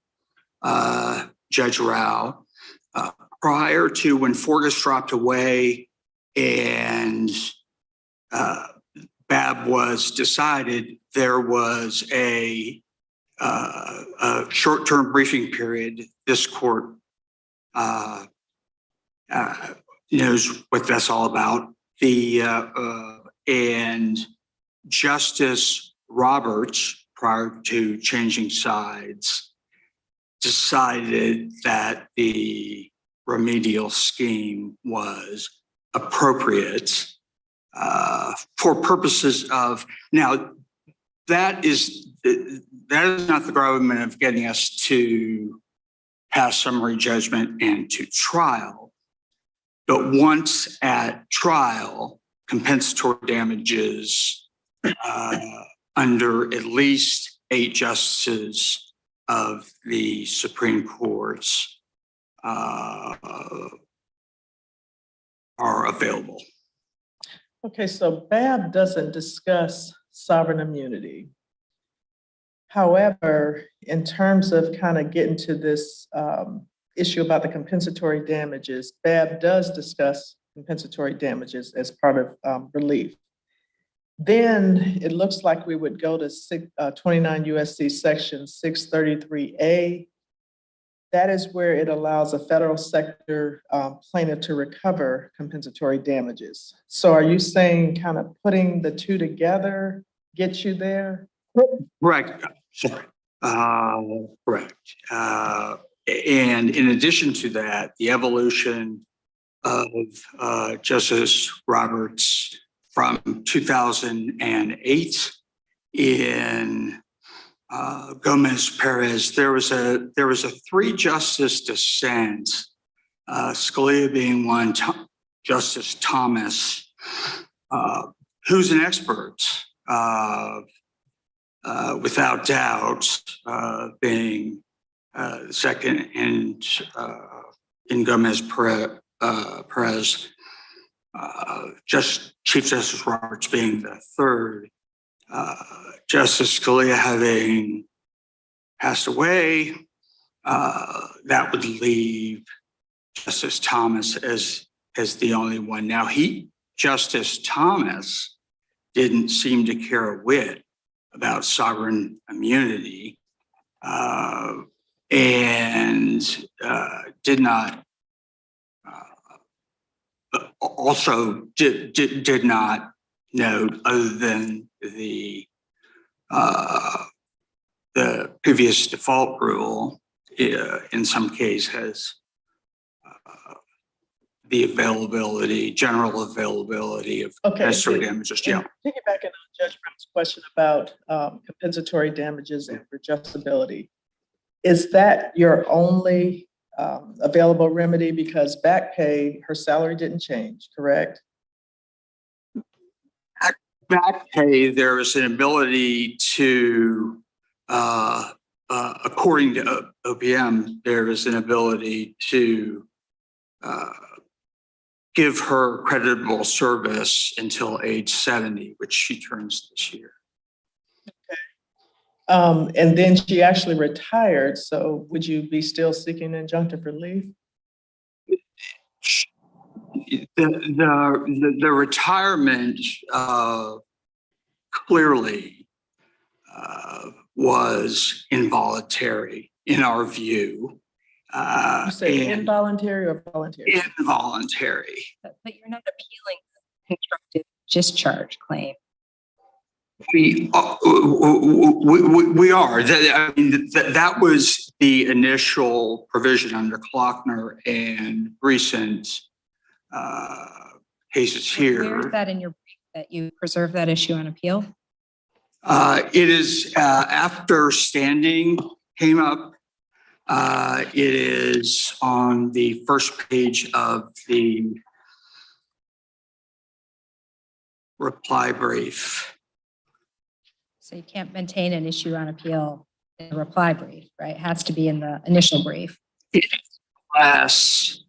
Judge Rao, prior to when Forgas dropped away and BAB was decided, there was a short-term briefing period. This court knows what that's all about. And Justice Roberts, prior to changing sides, decided that the remedial scheme was appropriate for purposes of, now that is not the government of getting us to pass summary judgment and to trial. But once at trial, compensatory damages under at least 8 justices of the Supreme Courts are available. Okay, so BAB doesn't discuss sovereign immunity. However, in terms of kind of getting to this issue about the compensatory damages, BAB does discuss compensatory damages as part of relief. Then it looks like we would go to 29 USC section 633A. That is where it allows a federal sector plaintiff to recover compensatory damages. So are you saying kind of putting the two together gets you there? Correct. Sorry. Correct. And in addition to that, the evolution of Justice Roberts from 2008 in Gomez-Perez, there was a 3-justice dissent, Scalia being one, Justice Thomas, who's an expert, without doubt, being second in Gomez-Perez, Chief Justice Roberts being the 3rd. Justice Scalia having passed away, that would leave Justice Thomas as the only one. Now, Justice Thomas didn't seem to care a whit about sovereign immunity, and did not also did not note, other than the previous default rule, in some case has the general availability of compensatory damages. Yeah. Piggybacking on Judge Brown's question about compensatory damages and redressability, is that your only available remedy? Because back pay, her salary didn't change, correct? Back pay, there is an ability to, according to OPM, there is an ability to give her creditable service until age 70, which she turns this year. And then she actually retired. So would you be still seeking injunctive relief? The retirement clearly was involuntary in our view. You say and involuntary or voluntary? involuntary. But you're not appealing the constructive discharge claim. We are. That was the initial provision under Klockner and recent cases here. Where is that in your brief that you preserve that issue on appeal? It is after standing came up. It is on the first page of the reply brief. So you can't maintain an issue on appeal in the reply brief, right? It has to be in the initial brief. Unless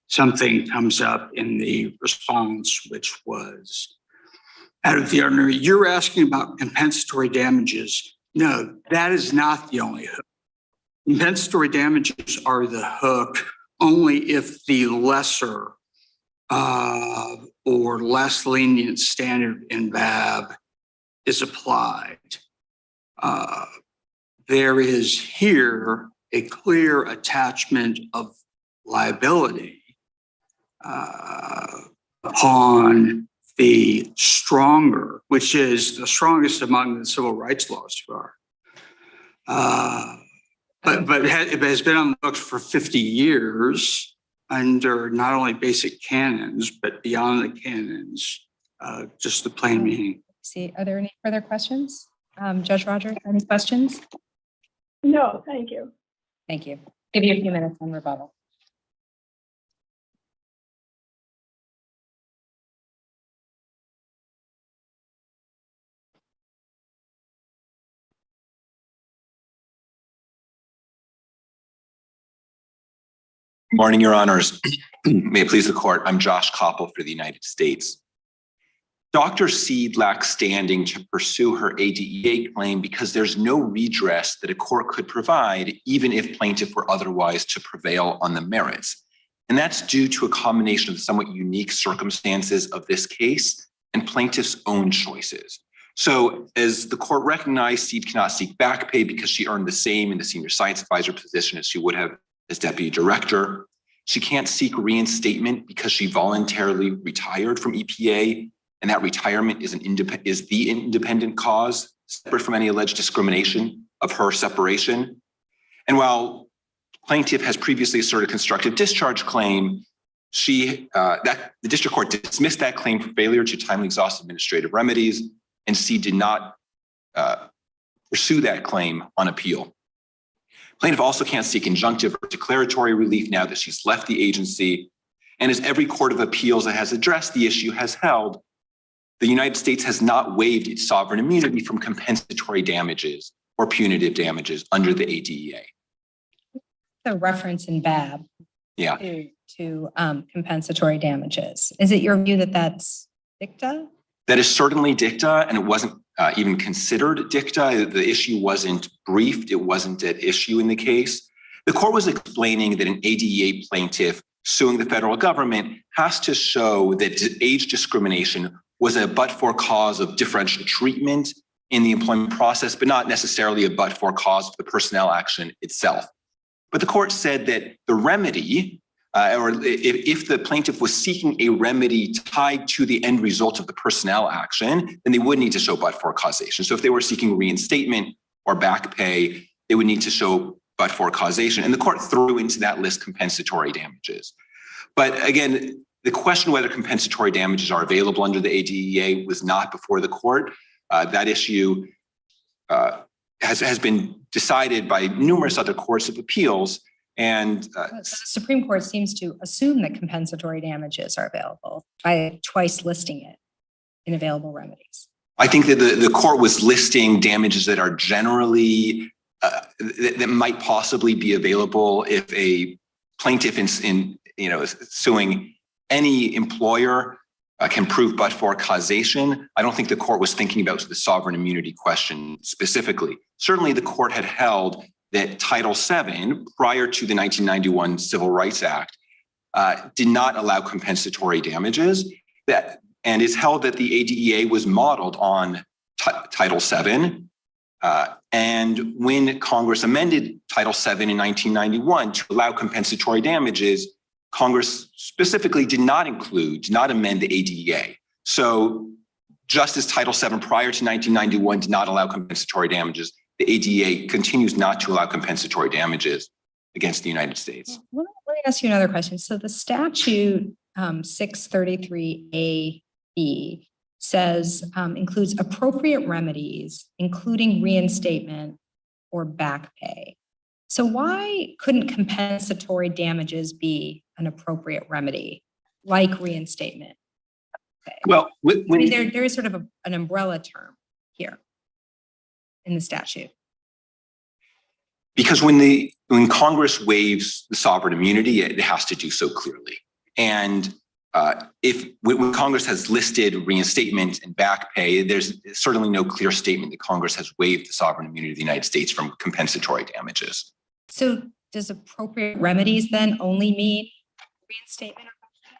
something comes up in the response, which was out of the ordinary. You're asking about compensatory damages. No, that is not the only hook. Compensatory damages are the hook only if the lesser or less lenient standard in BAB is applied. There is here a clear attachment of liability upon the stronger, which is the strongest among the civil rights laws who are. But it has been on the books for 50 years under not only basic canons, but beyond the canons, just the plain meaning. See, are there any further questions? Judge Rogers, any questions? No, thank you. Thank you. Give you a few minutes on rebuttal. Morning, Your Honors. May it please the court. I'm Josh Koppel for the United States. Dr. Saad lacks standing to pursue her ADEA claim because there's no redress that a court could provide, even if plaintiff were otherwise to prevail on the merits. And that's due to a combination of somewhat unique circumstances of this case and plaintiff's own choices. So as the court recognized, Saad cannot seek back pay because she earned the same in the senior science advisor position as she would have as deputy director. She can't seek reinstatement because she voluntarily retired from EPA, and that retirement is the independent cause, separate from any alleged discrimination of her separation. And while plaintiff has previously asserted a constructive discharge claim, the district court dismissed that claim for failure to timely exhaust administrative remedies, and Saad did not pursue that claim on appeal. Plaintiff also can't seek injunctive or declaratory relief now that she's left the agency. And as every court of appeals that has addressed the issue has held, the United States has not waived its sovereign immunity from compensatory damages or punitive damages under the ADEA. The reference in BAB Yeah. to compensatory damages. Is it your view that that's dicta? That is certainly dicta, and it wasn't even considered dicta. The issue wasn't briefed. It wasn't at issue in the case. The court was explaining that an ADEA plaintiff suing the federal government has to show that age discrimination was a but-for cause of differential treatment in the employment process, but not necessarily a but-for cause of the personnel action itself. But the court said that the remedy, or if the plaintiff was seeking a remedy tied to the end result of the personnel action, then they would need to show but-for causation. So if they were seeking reinstatement or back pay, they would need to show but-for causation. And the court threw into that list compensatory damages. But again, the question whether compensatory damages are available under the ADEA was not before the court. That issue has been decided by numerous other courts of appeals. And The Supreme Court seems to assume that compensatory damages are available by twice listing it in available remedies. I think that the court was listing damages that are generally, that might possibly be available if a plaintiff in suing any employer can prove but for causation. I don't think the court was thinking about the sovereign immunity question specifically. Certainly the court had held that Title VII, prior to the 1991 Civil Rights Act, did not allow compensatory damages, and is held that the ADEA was modeled on Title VII. And when Congress amended Title VII in 1991 to allow compensatory damages, Congress specifically did not amend the ADEA. So just as Title VII prior to 1991 did not allow compensatory damages, the ADEA continues not to allow compensatory damages against the United States. Let me ask you another question. So the statute 633A(b) says includes appropriate remedies, including reinstatement or back pay. So why couldn't compensatory damages be an appropriate remedy, like reinstatement? Okay. Well, there is sort of an umbrella term here in the statute. Because when Congress waives the sovereign immunity, it has to do so clearly. And when Congress has listed reinstatement and back pay, there's certainly no clear statement that Congress has waived the sovereign immunity of the United States from compensatory damages. So does appropriate remedies then only mean reinstatement or back pay?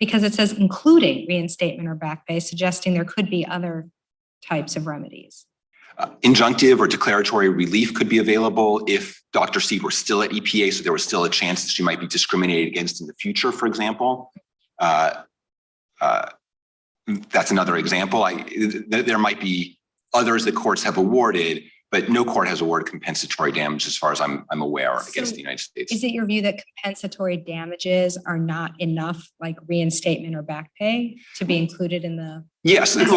Because it says including reinstatement or back pay, suggesting there could be other types of remedies. Injunctive or declaratory relief could be available if Dr. Saud were still at EPA, so there was still a chance that she might be discriminated against in the future, for example. That's another example. There might be others that courts have awarded, but no court has awarded compensatory damage as far as I'm aware against the United States. Is it your view that compensatory damages are not enough, like reinstatement or back pay, to be included in the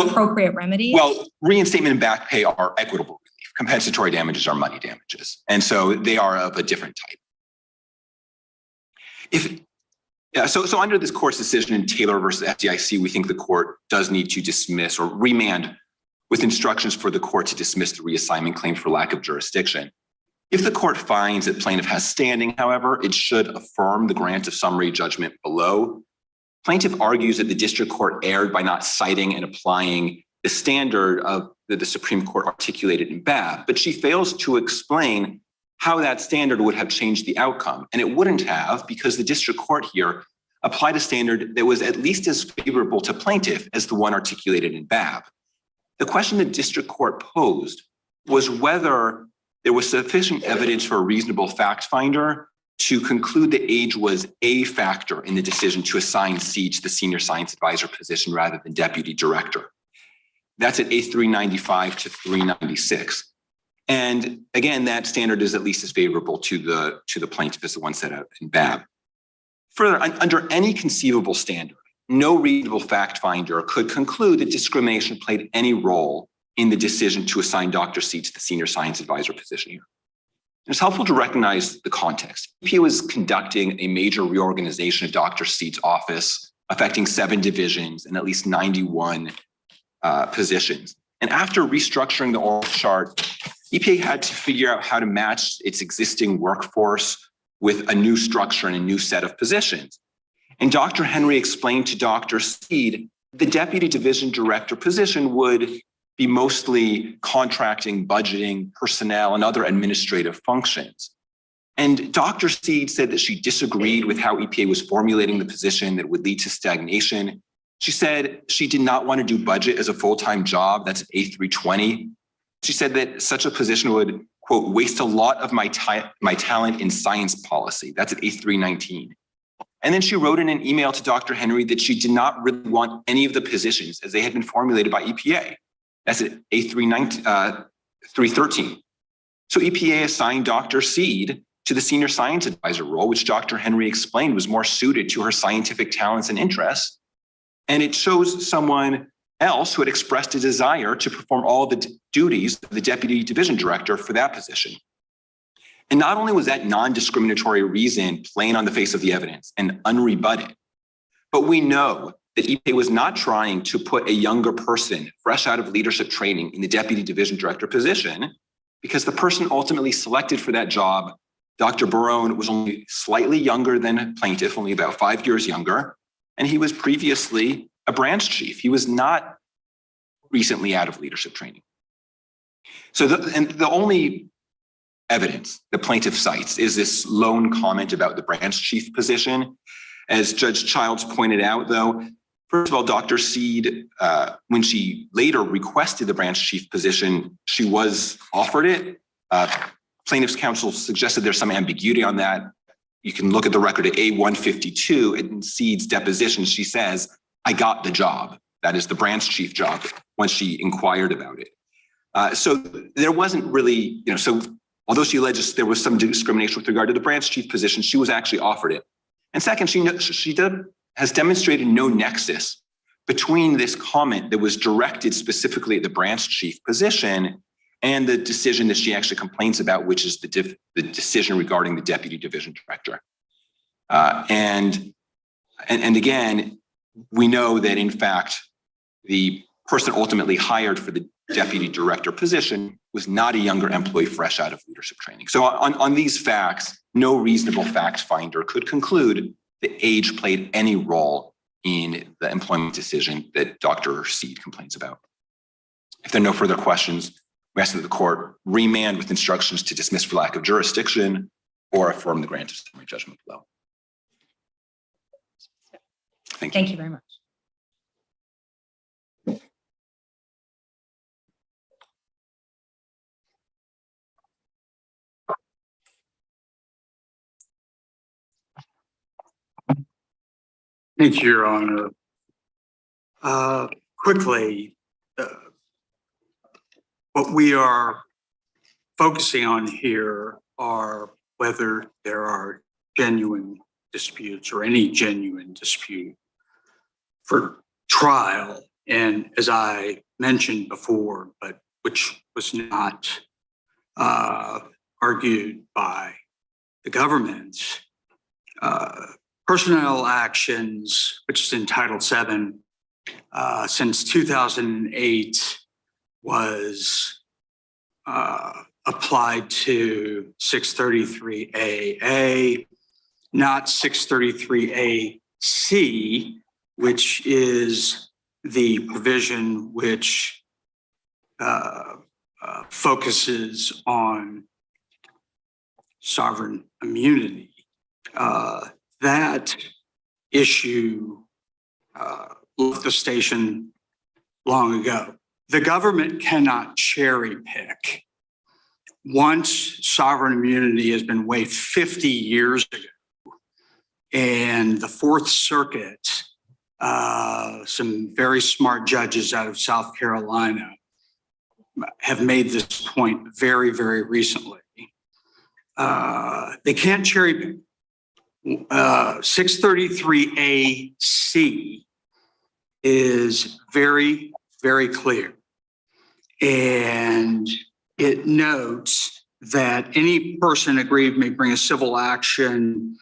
appropriate remedy? Well, reinstatement and back pay are equitable relief. Compensatory damages are money damages. And so they are of a different type. So under this court's decision in Taylor versus FDIC, we think the court does need to dismiss or remand with instructions for the court to dismiss the reassignment claim for lack of jurisdiction. If the court finds that plaintiff has standing, however, it should affirm the grant of summary judgment below. Plaintiff argues that the district court erred by not citing and applying the standard of that the Supreme Court articulated in BAB, but she fails to explain how that standard would have changed the outcome. And it wouldn't have, because the district court here applied a standard that was at least as favorable to plaintiff as the one articulated in BAB. The question the district court posed was whether there was sufficient evidence for a reasonable fact finder to conclude that age was a factor in the decision to assign Saud to the senior science advisor position rather than deputy director. That's at A395 to 396. And again, that standard is at least as favorable to the plaintiff as the one set out in BAB. Further, under any conceivable standard, no reasonable fact finder could conclude that discrimination played any role in the decision to assign Dr. Saud to the senior science advisor position here. It's helpful to recognize the context. EPA was conducting a major reorganization of Dr. Saud's office, affecting 7 divisions and at least 91 positions. And after restructuring the org chart, EPA had to figure out how to match its existing workforce with a new structure and a new set of positions. And Dr. Henry explained to Dr. Saud the deputy division director position would be mostly contracting, budgeting, personnel, and other administrative functions. And Dr. Saud said that she disagreed with how EPA was formulating the position that would lead to stagnation. She said she did not want to do budget as a full-time job. That's A320. She said that such a position would, quote, waste a lot of my talent in science policy. That's at A319. And then she wrote in an email to Dr. Henry that she did not really want any of the positions as they had been formulated by EPA. That's at A313. So EPA assigned Dr. Saud to the senior science advisor role, which Dr. Henry explained was more suited to her scientific talents and interests. And it chose someone else who had expressed a desire to perform all the duties of the deputy division director for that position. And not only was that non-discriminatory reason plain on the face of the evidence and unrebutted, but we know that EPA was not trying to put a younger person fresh out of leadership training in the deputy division director position, because the person ultimately selected for that job Dr. Barone was only slightly younger than plaintiff, only about 5 years younger, and he was previously a branch chief. He was not recently out of leadership training. So the only evidence the plaintiff cites is this lone comment about the branch chief position. As Judge Childs pointed out, though, first of all, Dr. Saad, when she later requested the branch chief position, she was offered it. Plaintiff's counsel suggested there's some ambiguity on that. You can look at the record at A152. In Saad's deposition, she says, "I got the job." That is the branch chief job when she inquired about it. So there wasn't really, so although she alleges there was some discrimination with regard to the branch chief position, she was actually offered it. And second, she has demonstrated no nexus between this comment that was directed specifically at the branch chief position and the decision that she actually complains about, which is the decision regarding the deputy division director. And again, we know that in fact, the person ultimately hired for the deputy director position was not a younger employee fresh out of leadership training. So on these facts, no reasonable fact finder could conclude that age played any role in the employment decision that Dr. Saad complains about. If there are no further questions, we ask that the court remand with instructions to dismiss for lack of jurisdiction or affirm the grant of summary judgment below. Thank you. Thank you very much. Thank you, Your Honor. Quickly, what we are focusing on here are whether there are genuine disputes or any genuine dispute for trial. And as I mentioned before, but which was not argued by the government, personnel actions, which is in Title VII, since 2008 was applied to 633AA, not 633AC, which is the provision which focuses on sovereign immunity. That issue left the station long ago. The government cannot cherry pick. Once sovereign immunity has been waived 50 years ago, and the Fourth Circuit, some very smart judges out of South Carolina have made this point very, very recently. They can't cherry pick. 633AC is very, very clear. And it notes that any person aggrieved may bring a civil action.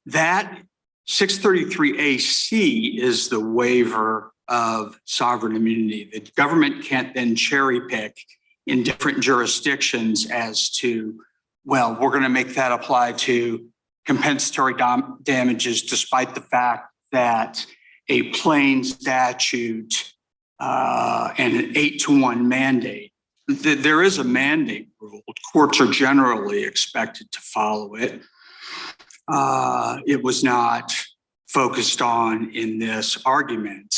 That 633AC is the waiver of sovereign immunity. The government can't then cherry pick in different jurisdictions as to, well, we're going to make that apply to compensatory damages, despite the fact that a plain statute and an 8-to-1 mandate. There is a mandate rule. Courts are generally expected to follow it. It was not focused on in this argument,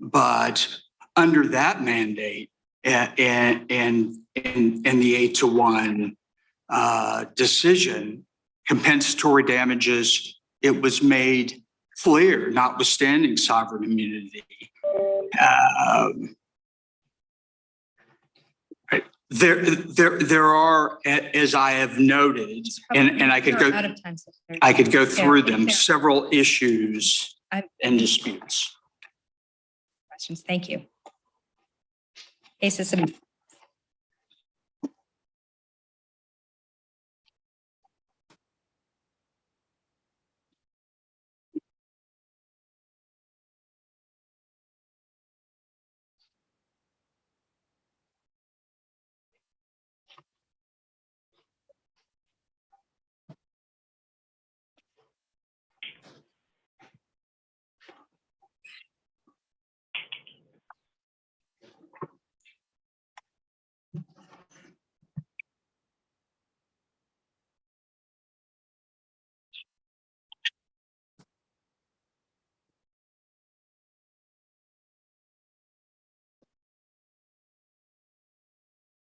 but under that mandate and the 8-to-1 decision, compensatory damages, it was made clear, notwithstanding sovereign immunity. There are, as I have noted, and I could go, I could go through them, several issues and disputes. Questions. Thank you. Case is submitted.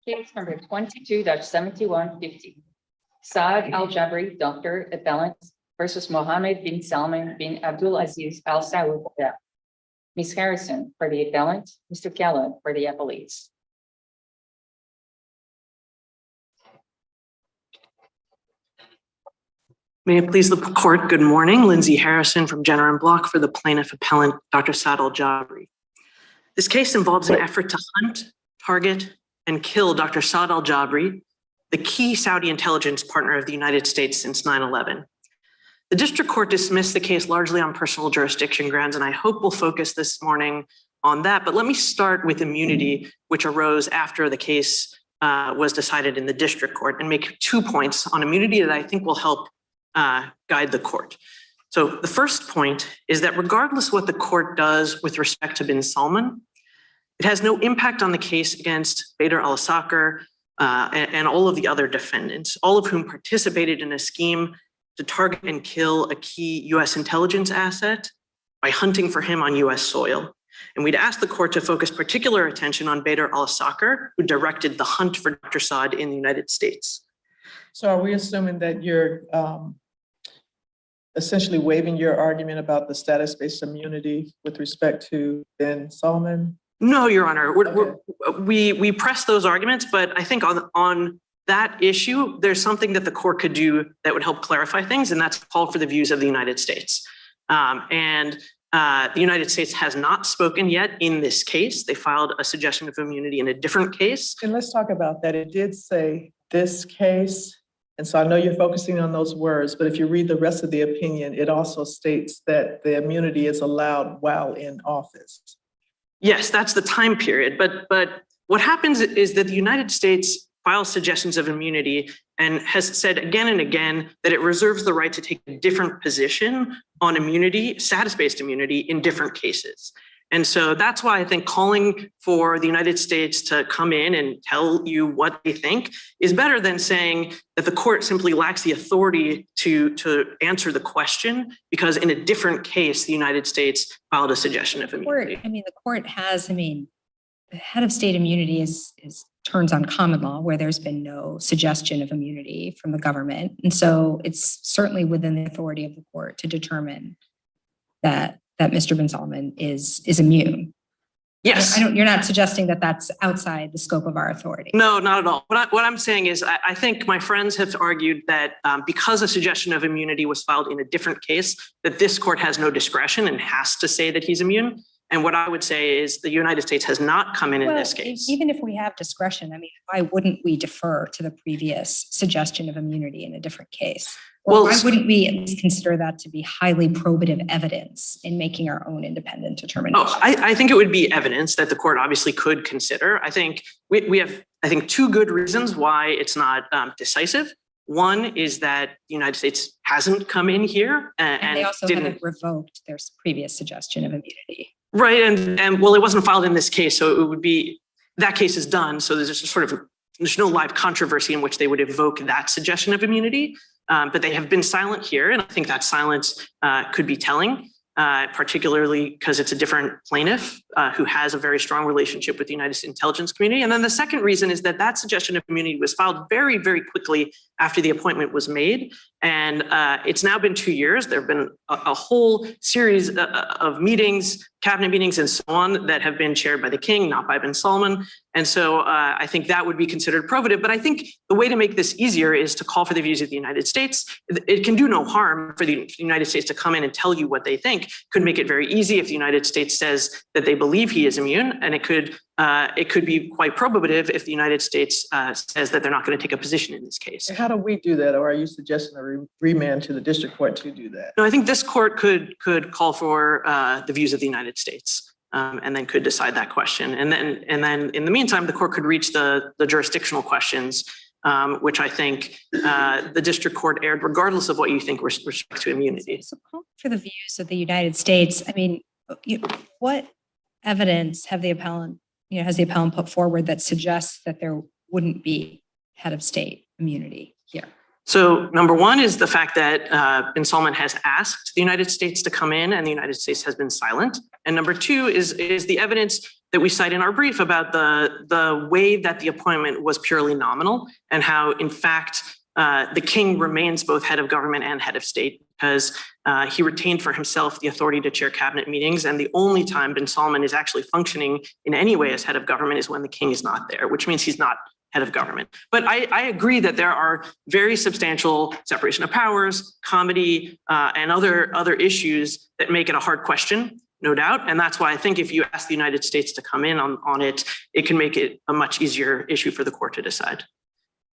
Case number 22-7150. Saad Aljabri, Doctor, Appellant versus Mohammed bin Salman bin Abdulaziz Al Saud. Ms. Harrison for the appellant, Mr. Kellogg for the appellates. May it please the court, good morning. Lindsay Harrison from Jenner and Block for the plaintiff appellant, Dr. Saad Aljabri. This case involves an effort to hunt, target, and kill Dr. Saad Aljabri, the key Saudi intelligence partner of the United States since 9/11. The district court dismissed the case largely on personal jurisdiction grounds, and I hope we'll focus this morning on that. But let me start with immunity, which arose after the case was decided in the district court, and make 2 points on immunity that I think will help guide the court. So the first point is that regardless what the court does with respect to bin Salman, it has no impact on the case against Bader al-Assakar and all of the other defendants, all of whom participated in a scheme to target and kill a key US intelligence asset by hunting for him on US soil. And we'd ask the court to focus particular attention on Bader al-Assakar, who directed the hunt for Dr. Saad in the United States. So are we assuming that you're essentially waiving your argument about the status-based immunity with respect to bin Salman? No, Your Honor. We press those arguments, but I think on that issue, there's something that the court could do that would help clarify things, and that's call for the views of the United States. The United States has not spoken yet in this case. They filed a suggestion of immunity in a different case. And let's talk about that. It did say this case. And so I know you're focusing on those words, but if you read the rest of the opinion, it also states that the immunity is allowed while in office. Yes, that's the time period. But what happens is that the United States files suggestions of immunity and has said again and again that it reserves the right to take a different position on immunity, status-based immunity, in different cases. And so that's why I think calling for the United States to come in and tell you what they think is better than saying that the court simply lacks the authority to answer the question, because in a different case, the United States filed a suggestion of immunity. The court has, the head of state immunity is turns on common law, where there's been no suggestion of immunity from the government. And so it's certainly within the authority of the court to determine that Mr. bin Salman is immune. Yes. You're not suggesting that that's outside the scope of our authority. No, not at all. What I'm saying is I think my friends have argued that because a suggestion of immunity was filed in a different case, that this court has no discretion and has to say that he's immune. And what I would say is the United States has not come in this case. Even if we have discretion, why wouldn't we defer to the previous suggestion of immunity in a different case? Or why wouldn't we at least consider that to be highly probative evidence in making our own independent determination? I think it would be evidence that the court obviously could consider. I think we have, two good reasons why it's not decisive. One is that the United States hasn't come in here and they also haven't revoked their previous suggestion of immunity. Right, and well, it wasn't filed in this case, so it would be, that case is done, so there's no live controversy in which they would evoke that suggestion of immunity, but they have been silent here, and I think that silence could be telling, particularly because it's a different plaintiff who has a very strong relationship with the United States intelligence community. And then the second reason is that suggestion of immunity was filed very, very quickly after the appointment was made. And it's now been 2 years. There have been a whole series of meetings, cabinet meetings and so on, that have been chaired by the king, not by bin Salman. And so I think that would be considered probative. But I think the way to make this easier is to call for the views of the United States. It can do no harm for the United States to come in and tell you what they think. Could make it very easy if the United States says that they believe he is immune, and it could be quite probative if the United States says that they're not going to take a position in this case. How do we do that? Or are you suggesting a remand to the district court to do that? No, I think this court could call for the views of the United States and then could decide that question. And then in the meantime, the court could reach the jurisdictional questions, which I think the district court aired regardless of what you think with respect to immunity. So call for the views of the United States. What evidence has the appellant put forward that suggests that there wouldn't be head of state immunity here? So number one is the fact that bin Salman has asked the United States to come in and the United States has been silent. And number two is the evidence that we cite in our brief about the way that the appointment was purely nominal and how, in fact, the king remains both head of government and head of state because he retained for himself the authority to chair cabinet meetings. And the only time bin Salman is actually functioning in any way as head of government is when the king is not there, which means he's not head of government. But I agree that there are very substantial separation of powers, comity, and other issues that make it a hard question, no doubt. And that's why I think if you ask the United States to come in on it, it can make it a much easier issue for the court to decide.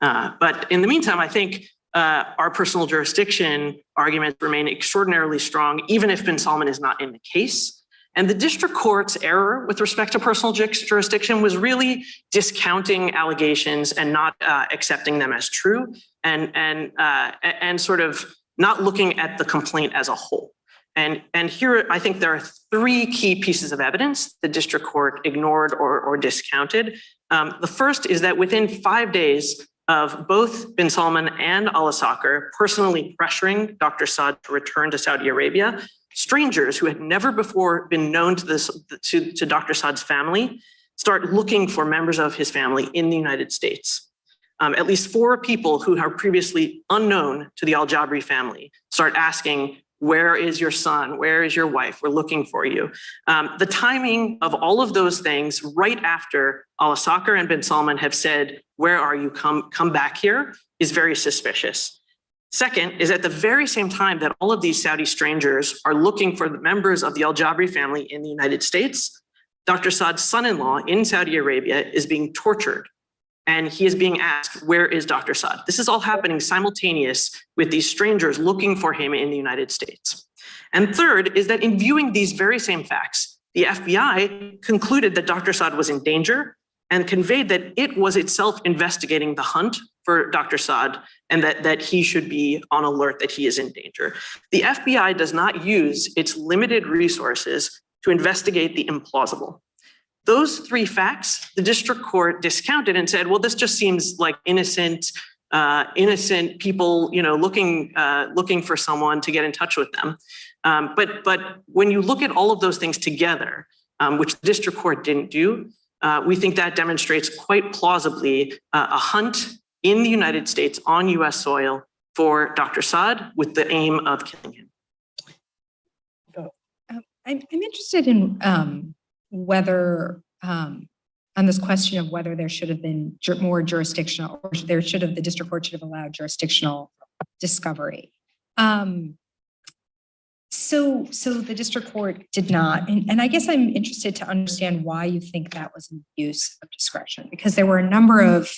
But in the meantime, I think our personal jurisdiction arguments remain extraordinarily strong, even if bin Salman is not in the case. And the district court's error with respect to personal jurisdiction was really discounting allegations and not accepting them as true, and sort of not looking at the complaint as a whole. And here, I think there are three key pieces of evidence the district court ignored or discounted. The first is that within 5 days of both bin Salman and Al-Assakir personally pressuring Dr. Saad to return to Saudi Arabia, strangers who had never before been known to Dr. Saad's family start looking for members of his family in the United States. At least 4 people who are previously unknown to the Aljabri family start asking, where is your son? Where is your wife? We're looking for you. The timing of all of those things right after Al-Assakir and bin Salman have said, where are you? Come back here, is very suspicious. Second is at the very same time that all of these Saudi strangers are looking for the members of the Aljabri family in the United States, Dr. Saad's son-in-law in Saudi Arabia is being tortured. And he is being asked, where is Dr. Saad? This is all happening simultaneous with these strangers looking for him in the United States. And third is that in viewing these very same facts, the FBI concluded that Dr. Saad was in danger and conveyed that it was itself investigating the hunt for Dr. Saad and that he should be on alert that he is in danger. The FBI does not use its limited resources to investigate the implausible. Those 3 facts, the district court discounted and said, well, this just seems like innocent people, looking for someone to get in touch with them. But when you look at all of those things together, which the district court didn't do, we think that demonstrates quite plausibly a hunt in the United States on US soil for Dr. Saad with the aim of killing him. I'm interested in whether, on this question of whether there should have been more jurisdictional, or the district court should have allowed jurisdictional discovery. So the district court did not, and I guess I'm interested to understand why you think that was an abuse of discretion, because there were a number of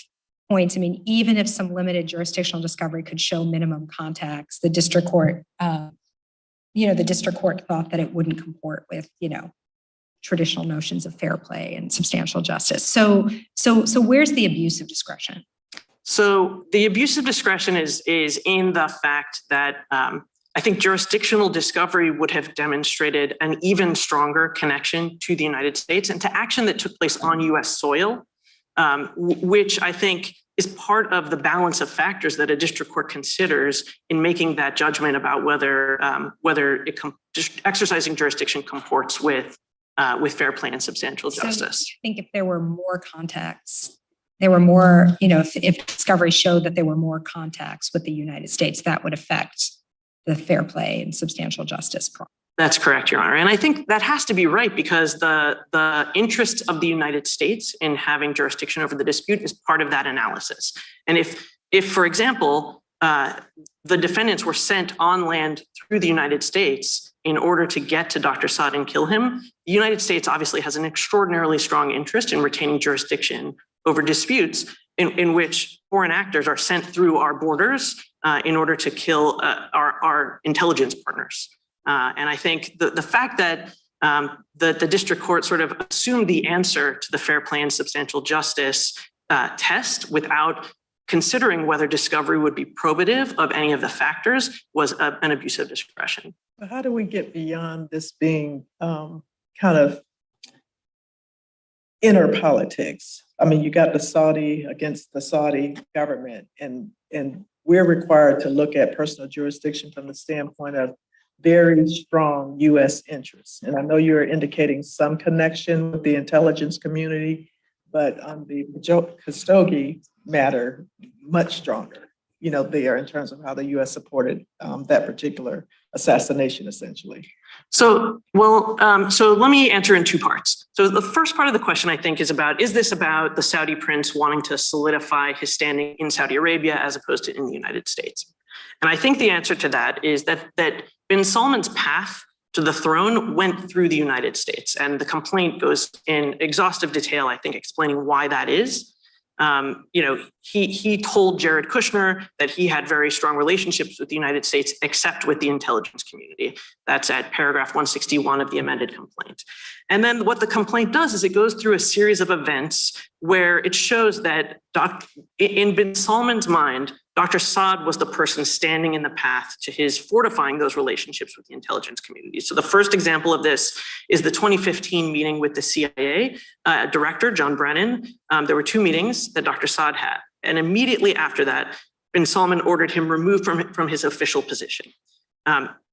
points. I mean, even if some limited jurisdictional discovery could show minimum contacts, the district court, the district court thought that it wouldn't comport with, traditional notions of fair play and substantial justice. So where's the abuse of discretion? So the abuse of discretion is in the fact that I think jurisdictional discovery would have demonstrated an even stronger connection to the United States and to action that took place on US soil, which I think is part of the balance of factors that a district court considers in making that judgment about whether exercising jurisdiction comports with fair play and substantial justice. I think if there were more contacts, if discovery showed that there were more contacts with the United States, that would affect the fair play and substantial justice problem. That's correct, Your Honor. And I think that has to be right because the interest of the United States in having jurisdiction over the dispute is part of that analysis. And if for example, the defendants were sent on land through the United States in order to get to Dr. Saad and kill him, the United States obviously has an extraordinarily strong interest in retaining jurisdiction over disputes in which foreign actors are sent through our borders in order to kill our intelligence partners. And I think the fact that the district court sort of assumed the answer to the fair play and substantial justice test without considering whether discovery would be probative of any of the factors was an abuse of discretion. How do we get beyond this being kind of inner politics? I mean, you got the Saudi against the Saudi government, and we're required to look at personal jurisdiction from the standpoint of very strong US interests. And I know you're indicating some connection with the intelligence community, but on the Khashoggi matter, much stronger, there in terms of how the US supported that particular assassination, essentially. So let me answer in two parts. So the first part of the question, I think, is this about the Saudi prince wanting to solidify his standing in Saudi Arabia as opposed to in the United States? And I think the answer to that is that bin Salman's path to the throne went through the United States. And the complaint goes in exhaustive detail, I think, explaining why that is. He told Jared Kushner that he had very strong relationships with the United States, except with the intelligence community. That's at paragraph 161 of the amended complaint. And then what the complaint does is it goes through a series of events where it shows that in bin Salman's mind, Dr. Saad was the person standing in the path to his fortifying those relationships with the intelligence community. So the first example of this is the 2015 meeting with the CIA director, John Brennan. There were two meetings that Dr. Saad had. And immediately after that, bin Salman ordered him removed from his official position.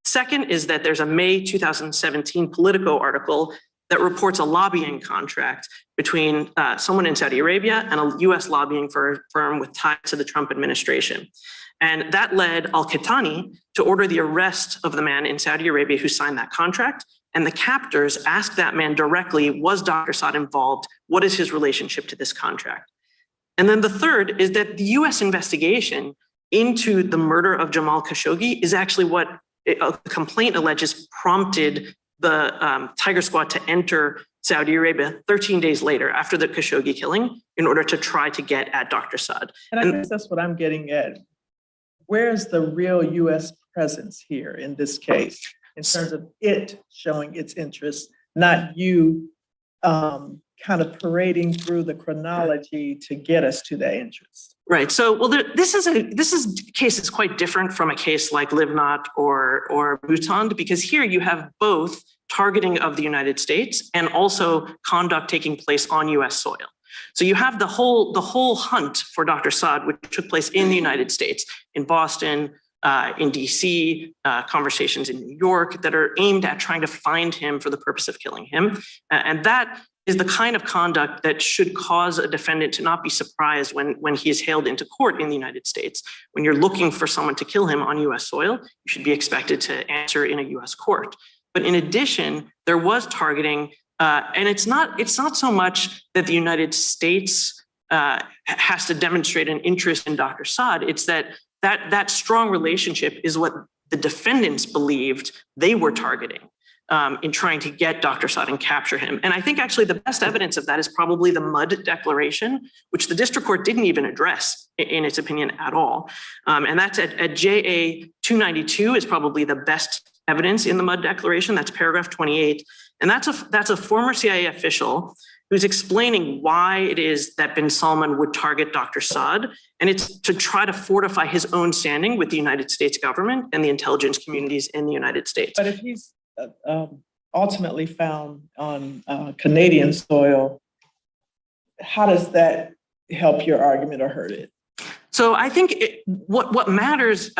Second is that there's a May 2017 Politico article that reports a lobbying contract between someone in Saudi Arabia and a US lobbying firm with ties to the Trump administration. And that led Al-Qahtani to order the arrest of the man in Saudi Arabia who signed that contract. And the captors asked that man directly, was Dr. Saad involved? What is his relationship to this contract? And then the third is that the US investigation into the murder of Jamal Khashoggi is actually what a complaint alleges prompted the Tiger Squad to enter Saudi Arabia 13 days later after the Khashoggi killing in order to try to get at Dr. Saad. And I guess that's what I'm getting at. Where's the real US presence here in this case, in terms of it showing its interest, not you kind of parading through the chronology to get us to that interest? Right. So, this case is quite different from a case like Livnat or Bhutan, because here you have both targeting of the United States and also conduct taking place on US soil. So you have the whole hunt for Dr. Saad, which took place in the United States, in Boston, in DC, conversations in New York that are aimed at trying to find him for the purpose of killing him. And that is the kind of conduct that should cause a defendant to not be surprised when he is hailed into court in the United States. When you're looking for someone to kill him on US soil, you should be expected to answer in a US court. But in addition, there was targeting, and it's not so much that the United States has to demonstrate an interest in Dr. Saad, it's that strong relationship is what the defendants believed they were targeting in trying to get Dr. Saad and capture him. And I think actually the best evidence of that is probably the Mudd Declaration, which the district court didn't even address in its opinion at all. And that's at JA 292 is probably the best evidence in the Mudd Declaration. That's paragraph 28. And that's a former CIA official who's explaining why it is that bin Salman would target Dr. Saad. And it's to try to fortify his own standing with the United States government and the intelligence communities in the United States. But if he's ultimately found on Canadian soil, how does that help your argument or hurt it? So I think what matters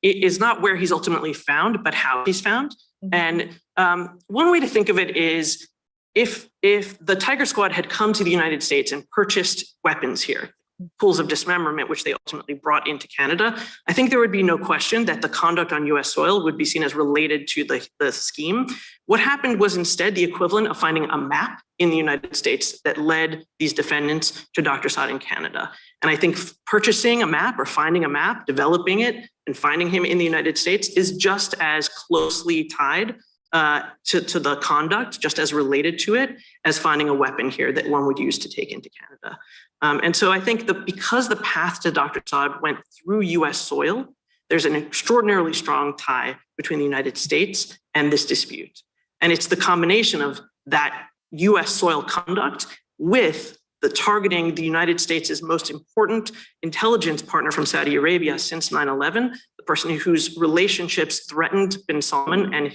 is not where he's ultimately found, but how he's found. And one way to think of it is if the Tiger Squad had come to the United States and purchased weapons here, pools of dismemberment, which they ultimately brought into Canada, I think there would be no question that the conduct on US soil would be seen as related to the scheme. What happened was instead the equivalent of finding a map in the United States that led these defendants to Dr. Saad in Canada. And I think purchasing a map or finding a map, developing it, and finding him in the United States is just as closely tied to the conduct, just as related to it, as finding a weapon here that one would use to take into Canada. And so I think that because the path to Dr. Saad went through US soil, there's an extraordinarily strong tie between the United States and this dispute. And it's the combination of that US soil conduct with the targeting the United States' most important intelligence partner from Saudi Arabia since 9/11, the person whose relationships threatened bin Salman and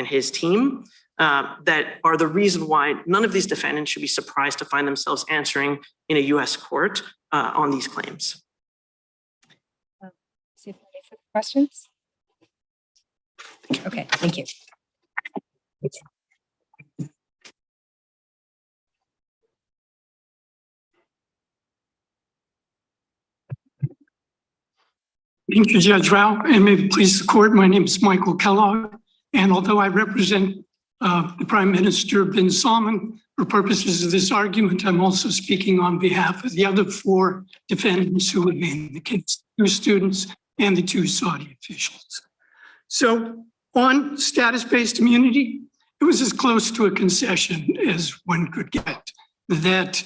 his team, that are the reason why none of these defendants should be surprised to find themselves answering in a US court on these claims. See if there are any further questions. Okay, thank you. Thank you, Judge Rao, and may it please the court. My name is Michael Kellogg, and although I represent the Prime Minister bin Salman for purposes of this argument, I'm also speaking on behalf of the other 4 defendants who have been the case, 2 students and the 2 Saudi officials. So on status-based immunity, it was as close to a concession as one could get. That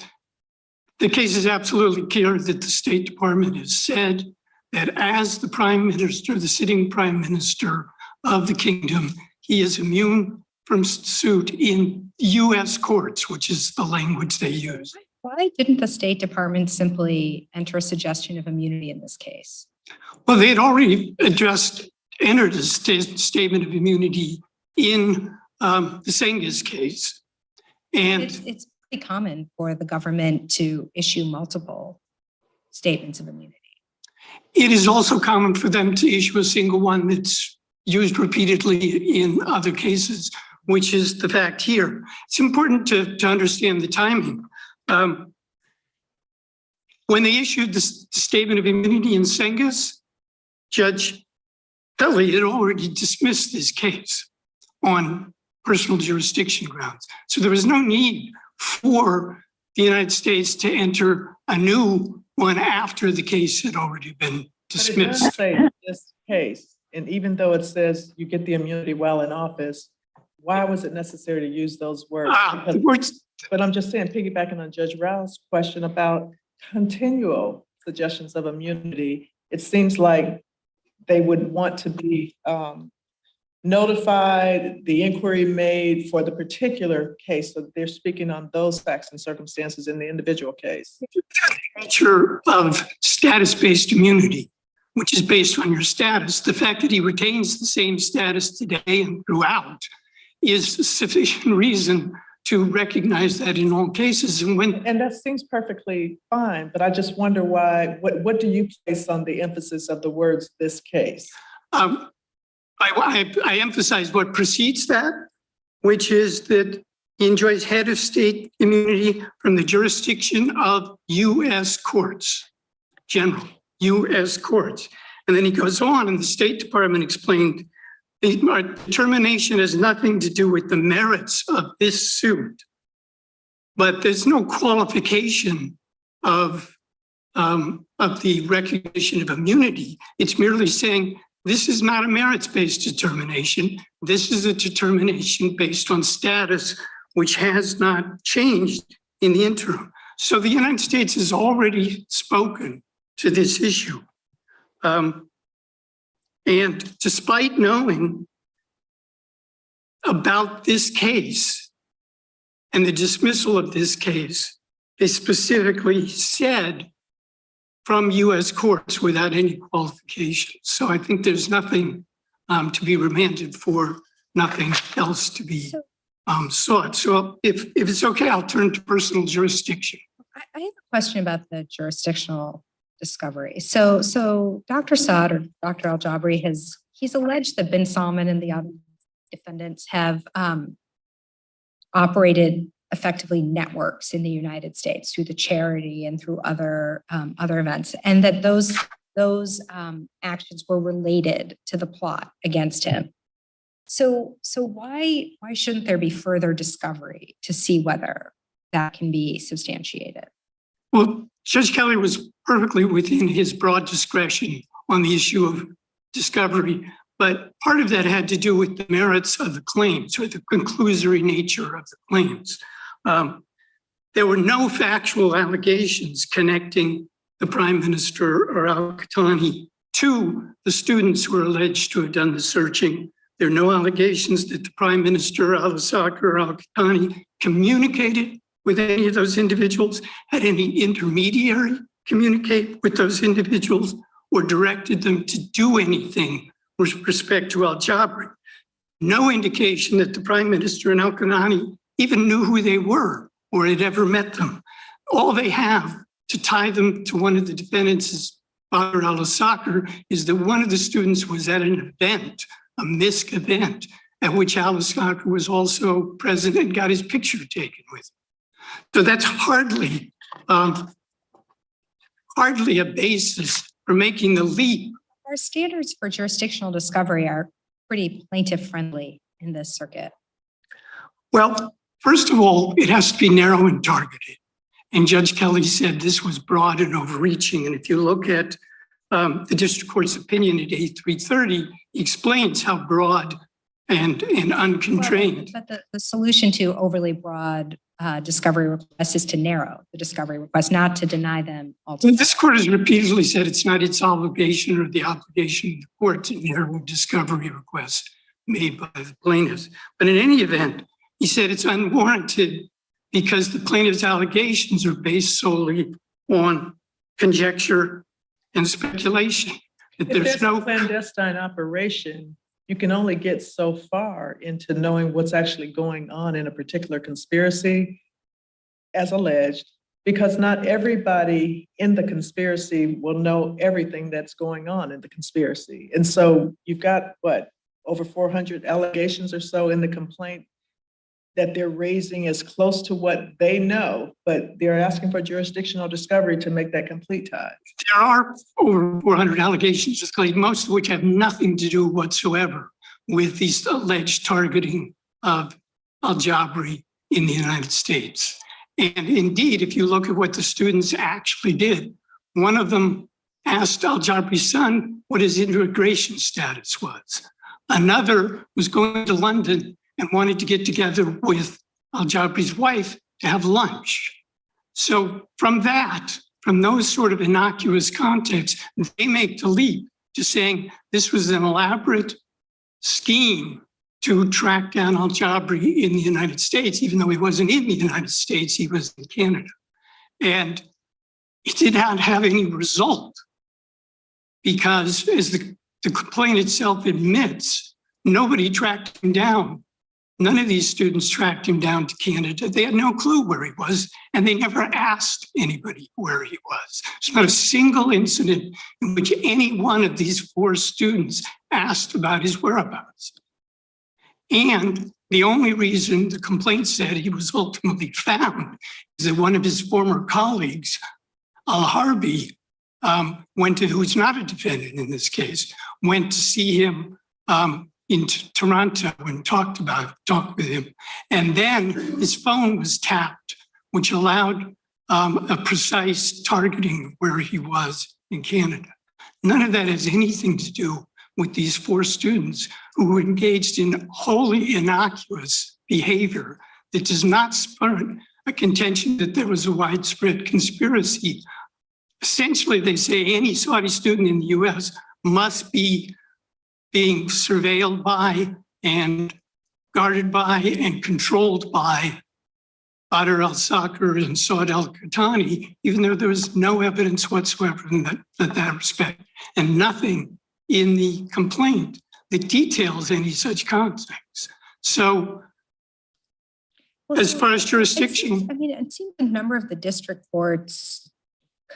the case is absolutely clear that the State Department has said that as the Prime Minister, the sitting Prime Minister of the kingdom, he is immune from suit in US courts, which is the language they use. Why didn't the State Department simply enter a suggestion of immunity in this case? Well, they had already entered a statement of immunity in the Cengiz case. And It's pretty common for the government to issue multiple statements of immunity. it is also common for them to issue a single one that's used repeatedly in other cases, which is the fact here. It's important to understand the timing. When they issued the statement of immunity in Cengiz, Judge Kelly had already dismissed this case on personal jurisdiction grounds. So there was no need for the United States to enter a new one after the case had already been But it does dismissed. say in this case, and even though it says you get the immunity while in office, why was it necessary to use those words? The words, But I'm just saying, piggybacking on Judge Rao's question about continual suggestions of immunity, it seems like they would want to be notified, the inquiry made for the particular case. So they're speaking on those facts and circumstances in the individual case. nature of status-based immunity, which is based on your status, the fact that he retains the same status today and throughout is sufficient reason to recognize that in all cases. And when And that seems perfectly fine, but I just wonder why, what do you place on the emphasis of the words "this case"? I emphasize what precedes that, which is that he enjoys head of state immunity from the jurisdiction of US courts, general US courts. And then he goes on, and the State Department explained our determination has nothing to do with the merits of this suit, but there's no qualification of the recognition of immunity. It's merely saying this is not a merits-based determination. This is a determination based on status, which has not changed in the interim. So the United States has already spoken to this issue. And despite knowing about this case and the dismissal of this case, they specifically said from US courts without any qualification. So I think there's nothing to be remanded for, nothing else to be sought. So if it's okay, I'll turn to personal jurisdiction. I have a question about the jurisdictional discovery. So Dr. Saad or Dr. Aljabri he's alleged that bin Salman and the other defendants have operated effectively networks in the United States through the charity and through other events, and that those actions were related to the plot against him. So why shouldn't there be further discovery to see whether that can be substantiated? Well, Judge Kelly was perfectly within his broad discretion on the issue of discovery, but part of that had to do with the merits of the claims or the conclusory nature of the claims. There were no factual allegations connecting the Prime Minister or Al-Qahtani to the students who are alleged to have done the searching. There are no allegations that the Prime Minister, al-Assad or Al-Qahtani, communicated with any of those individuals, had any intermediary communicate with those individuals, or directed them to do anything with respect to Aljabri. No indication that the Prime Minister and Al-Qahtani even knew who they were or had ever met them. All they have to tie them to one of the defendants, Badr al-Assad, is that one of the students was at an event a MISC event at which Al-Assad was also present and got his picture taken with him. So that's hardly a basis for making the leap. Our standards for jurisdictional discovery are pretty plaintiff friendly in this circuit. Well, first of all, it has to be narrow and targeted. And Judge Kelly said this was broad and overreaching. And if you look at the district court's opinion at A330, he explains how broad and unconstrained. But the solution to overly broad discovery requests is to narrow the discovery requests, not to deny them altogether. This court has repeatedly said it's not its obligation or the obligation of the court to narrow discovery requests made by the plaintiffs. But in any event, he said it's unwarranted because the plaintiff's allegations are based solely on conjecture and speculation. That If there's there's no a clandestine operation, you can only get so far into knowing what's actually going on in a particular conspiracy, as alleged, because not everybody in the conspiracy will know everything that's going on in the conspiracy. And so you've got, what, over 400 allegations or so in the complaint that they're raising as close to what they know, but they're asking for jurisdictional discovery to make that complete tie. There are over 400 allegations, most of which have nothing to do whatsoever with these alleged targeting of Aljabri in the United States. And indeed, if you look at what the students actually did, one of them asked Aljabri's son what his immigration status was. Another was going to London and wanted to get together with Aljabri's wife to have lunch. So from those sort of innocuous contexts, they make the leap to saying this was an elaborate scheme to track down Aljabri in the United States, even though he wasn't in the United States, he was in Canada. And it did not have any result because, as the complaint itself admits, nobody tracked him down. None of these students tracked him down to Canada. They had no clue where he was, and they never asked anybody where he was. There's not a single incident in which any one of these 4 students asked about his whereabouts. And the only reason the complaint said he was ultimately found is that one of his former colleagues, Aljabri, who's not a defendant in this case, went to see him in Toronto and talked with him. And then his phone was tapped, which allowed a precise targeting of where he was in Canada. None of that has anything to do with these 4 students who were engaged in wholly innocuous behavior that does not spur a contention that there was a widespread conspiracy. Essentially, they say any Saudi student in the US must be being surveilled by and guarded by and controlled by Badr al-Sakr and Saud al-Qahtani, even though there was no evidence whatsoever in that respect, and nothing in the complaint that details any such context. So as far as jurisdiction. It seems a number of the district court's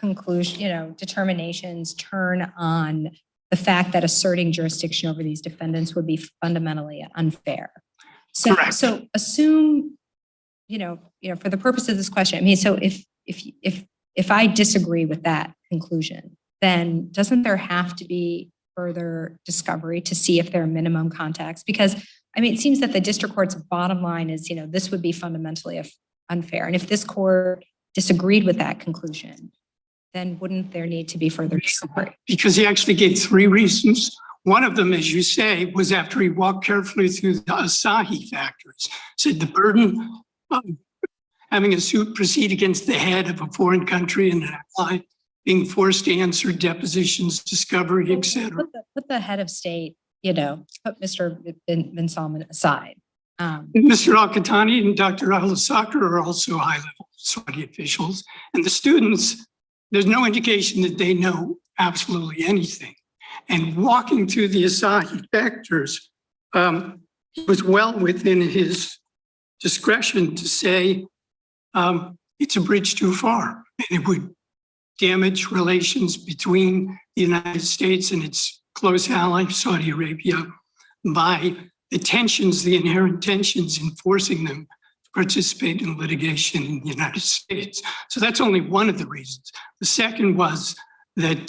determinations turn on the fact that asserting jurisdiction over these defendants would be fundamentally unfair. So, Correct. So assume, for the purpose of this question, so if I disagree with that conclusion, then doesn't there have to be further discovery to see if there are minimum contacts? Because it seems that the district court's bottom line is, this would be fundamentally unfair. And if this court disagreed with that conclusion, then wouldn't there need to be further discovery? Because he actually gave 3 reasons. One of them, as you say, was after he walked carefully through the Asahi factors, said the burden of having a suit proceed against the head of a foreign country and an ally, being forced to answer depositions, discovery, etc. Put the head of state, put Mr. bin Salman aside. Mr. al-Qahtani and Dr. al-Sakr are also high-level Saudi officials. And the students, there's no indication that they know absolutely anything. And walking through the Asahi factors, he was well within his discretion to say it's a bridge too far. And it would damage relations between the United States and its close ally, Saudi Arabia, by the tensions, the inherent tensions in forcing them to participate in litigation in the United States. So that's only one of the reasons. The second was that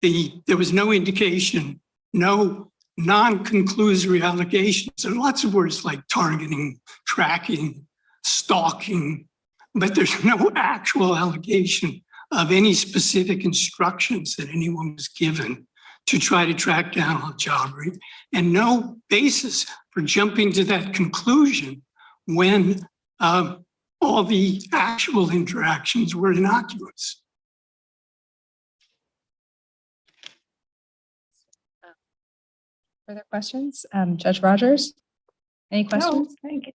there was no indication, no non-conclusory allegations. There are lots of words like targeting, tracking, stalking, but there's no actual allegation of any specific instructions that anyone was given to try to track down Aljabri, and no basis for jumping to that conclusion when all the actual interactions were innocuous. Further questions? Judge Rogers? Any questions? No, thank you.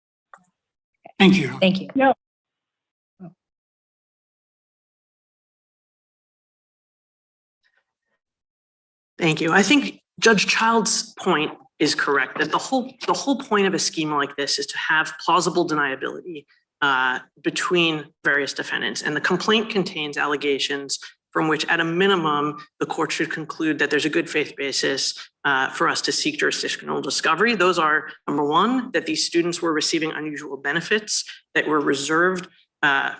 Thank you. Thank you. No. Thank you. I think Judge Child's point is correct, that the whole point of a scheme like this is to have plausible deniability between various defendants. And the complaint contains allegations from which, at a minimum, the court should conclude that there's a good faith basis for us to seek jurisdictional discovery. Those are, number one, that these students were receiving unusual benefits that were reserved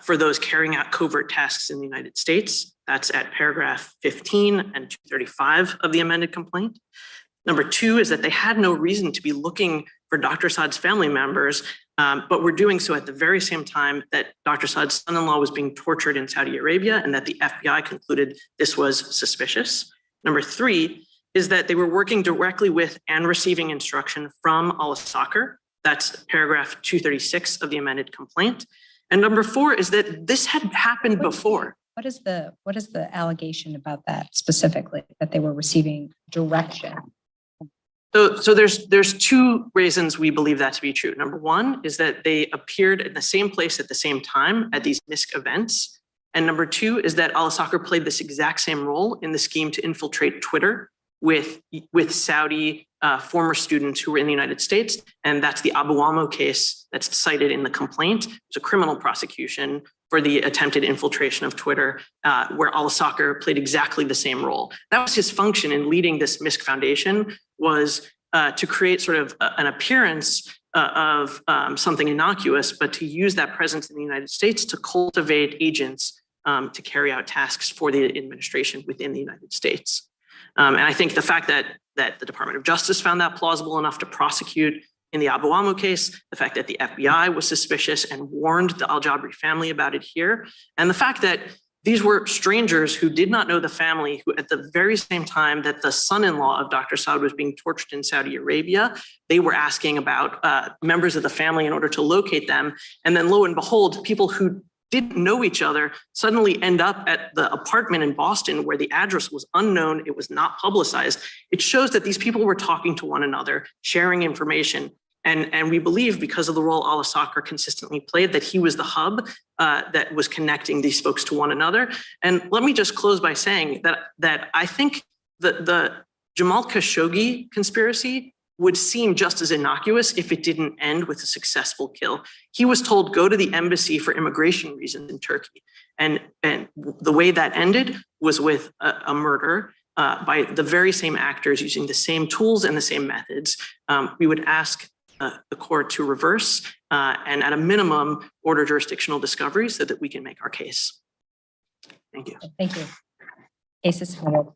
for those carrying out covert tasks in the United States. That's at paragraph 15 and 235 of the amended complaint. Number two is that they had no reason to be looking for Dr. Saad's family members, but were doing so at the very same time that Dr. Saad's son-in-law was being tortured in Saudi Arabia, and that the FBI concluded this was suspicious. Number three is that they were working directly with and receiving instruction from Al-Sakr. That's paragraph 236 of the amended complaint. And number four is that this had happened before. What is the allegation about that specifically, that they were receiving direction? So there's two reasons we believe that to be true. Number one is that they appeared in the same place at the same time at these MISC events. And number two is that Al-Sakr played this exact same role in the scheme to infiltrate Twitter with Saudi former students who were in the United States. And that's the Abu Amo case that's cited in the complaint. It's a criminal prosecution for the attempted infiltration of Twitter, where Al-Sakr played exactly the same role. That was his function in leading this MISC Foundation, was to create sort of an appearance of something innocuous, but to use that presence in the United States to cultivate agents to carry out tasks for the administration within the United States. And I think the fact that the Department of Justice found that plausible enough to prosecute in the Abu Amo case, the fact that the FBI was suspicious and warned the Aljabri family about it here, and the fact that these were strangers who did not know the family, who at the very same time that the son-in-law of Dr. Saud was being tortured in Saudi Arabia, they were asking about members of the family in order to locate them. And then lo and behold, people who didn't know each other suddenly end up at the apartment in Boston where the address was unknown, it was not publicized. It shows that these people were talking to one another, sharing information. And we believe, because of the role Al-Sakr consistently played, that he was the hub that was connecting these folks to one another. And let me just close by saying that I think the Jamal Khashoggi conspiracy would seem just as innocuous if it didn't end with a successful kill. He was told, go to the embassy for immigration reasons in Turkey. And the way that ended was with a murder by the very same actors using the same tools and the same methods. We would ask the court to reverse and at a minimum order jurisdictional discovery so that we can make our case. Thank you. Thank you. Case is submitted.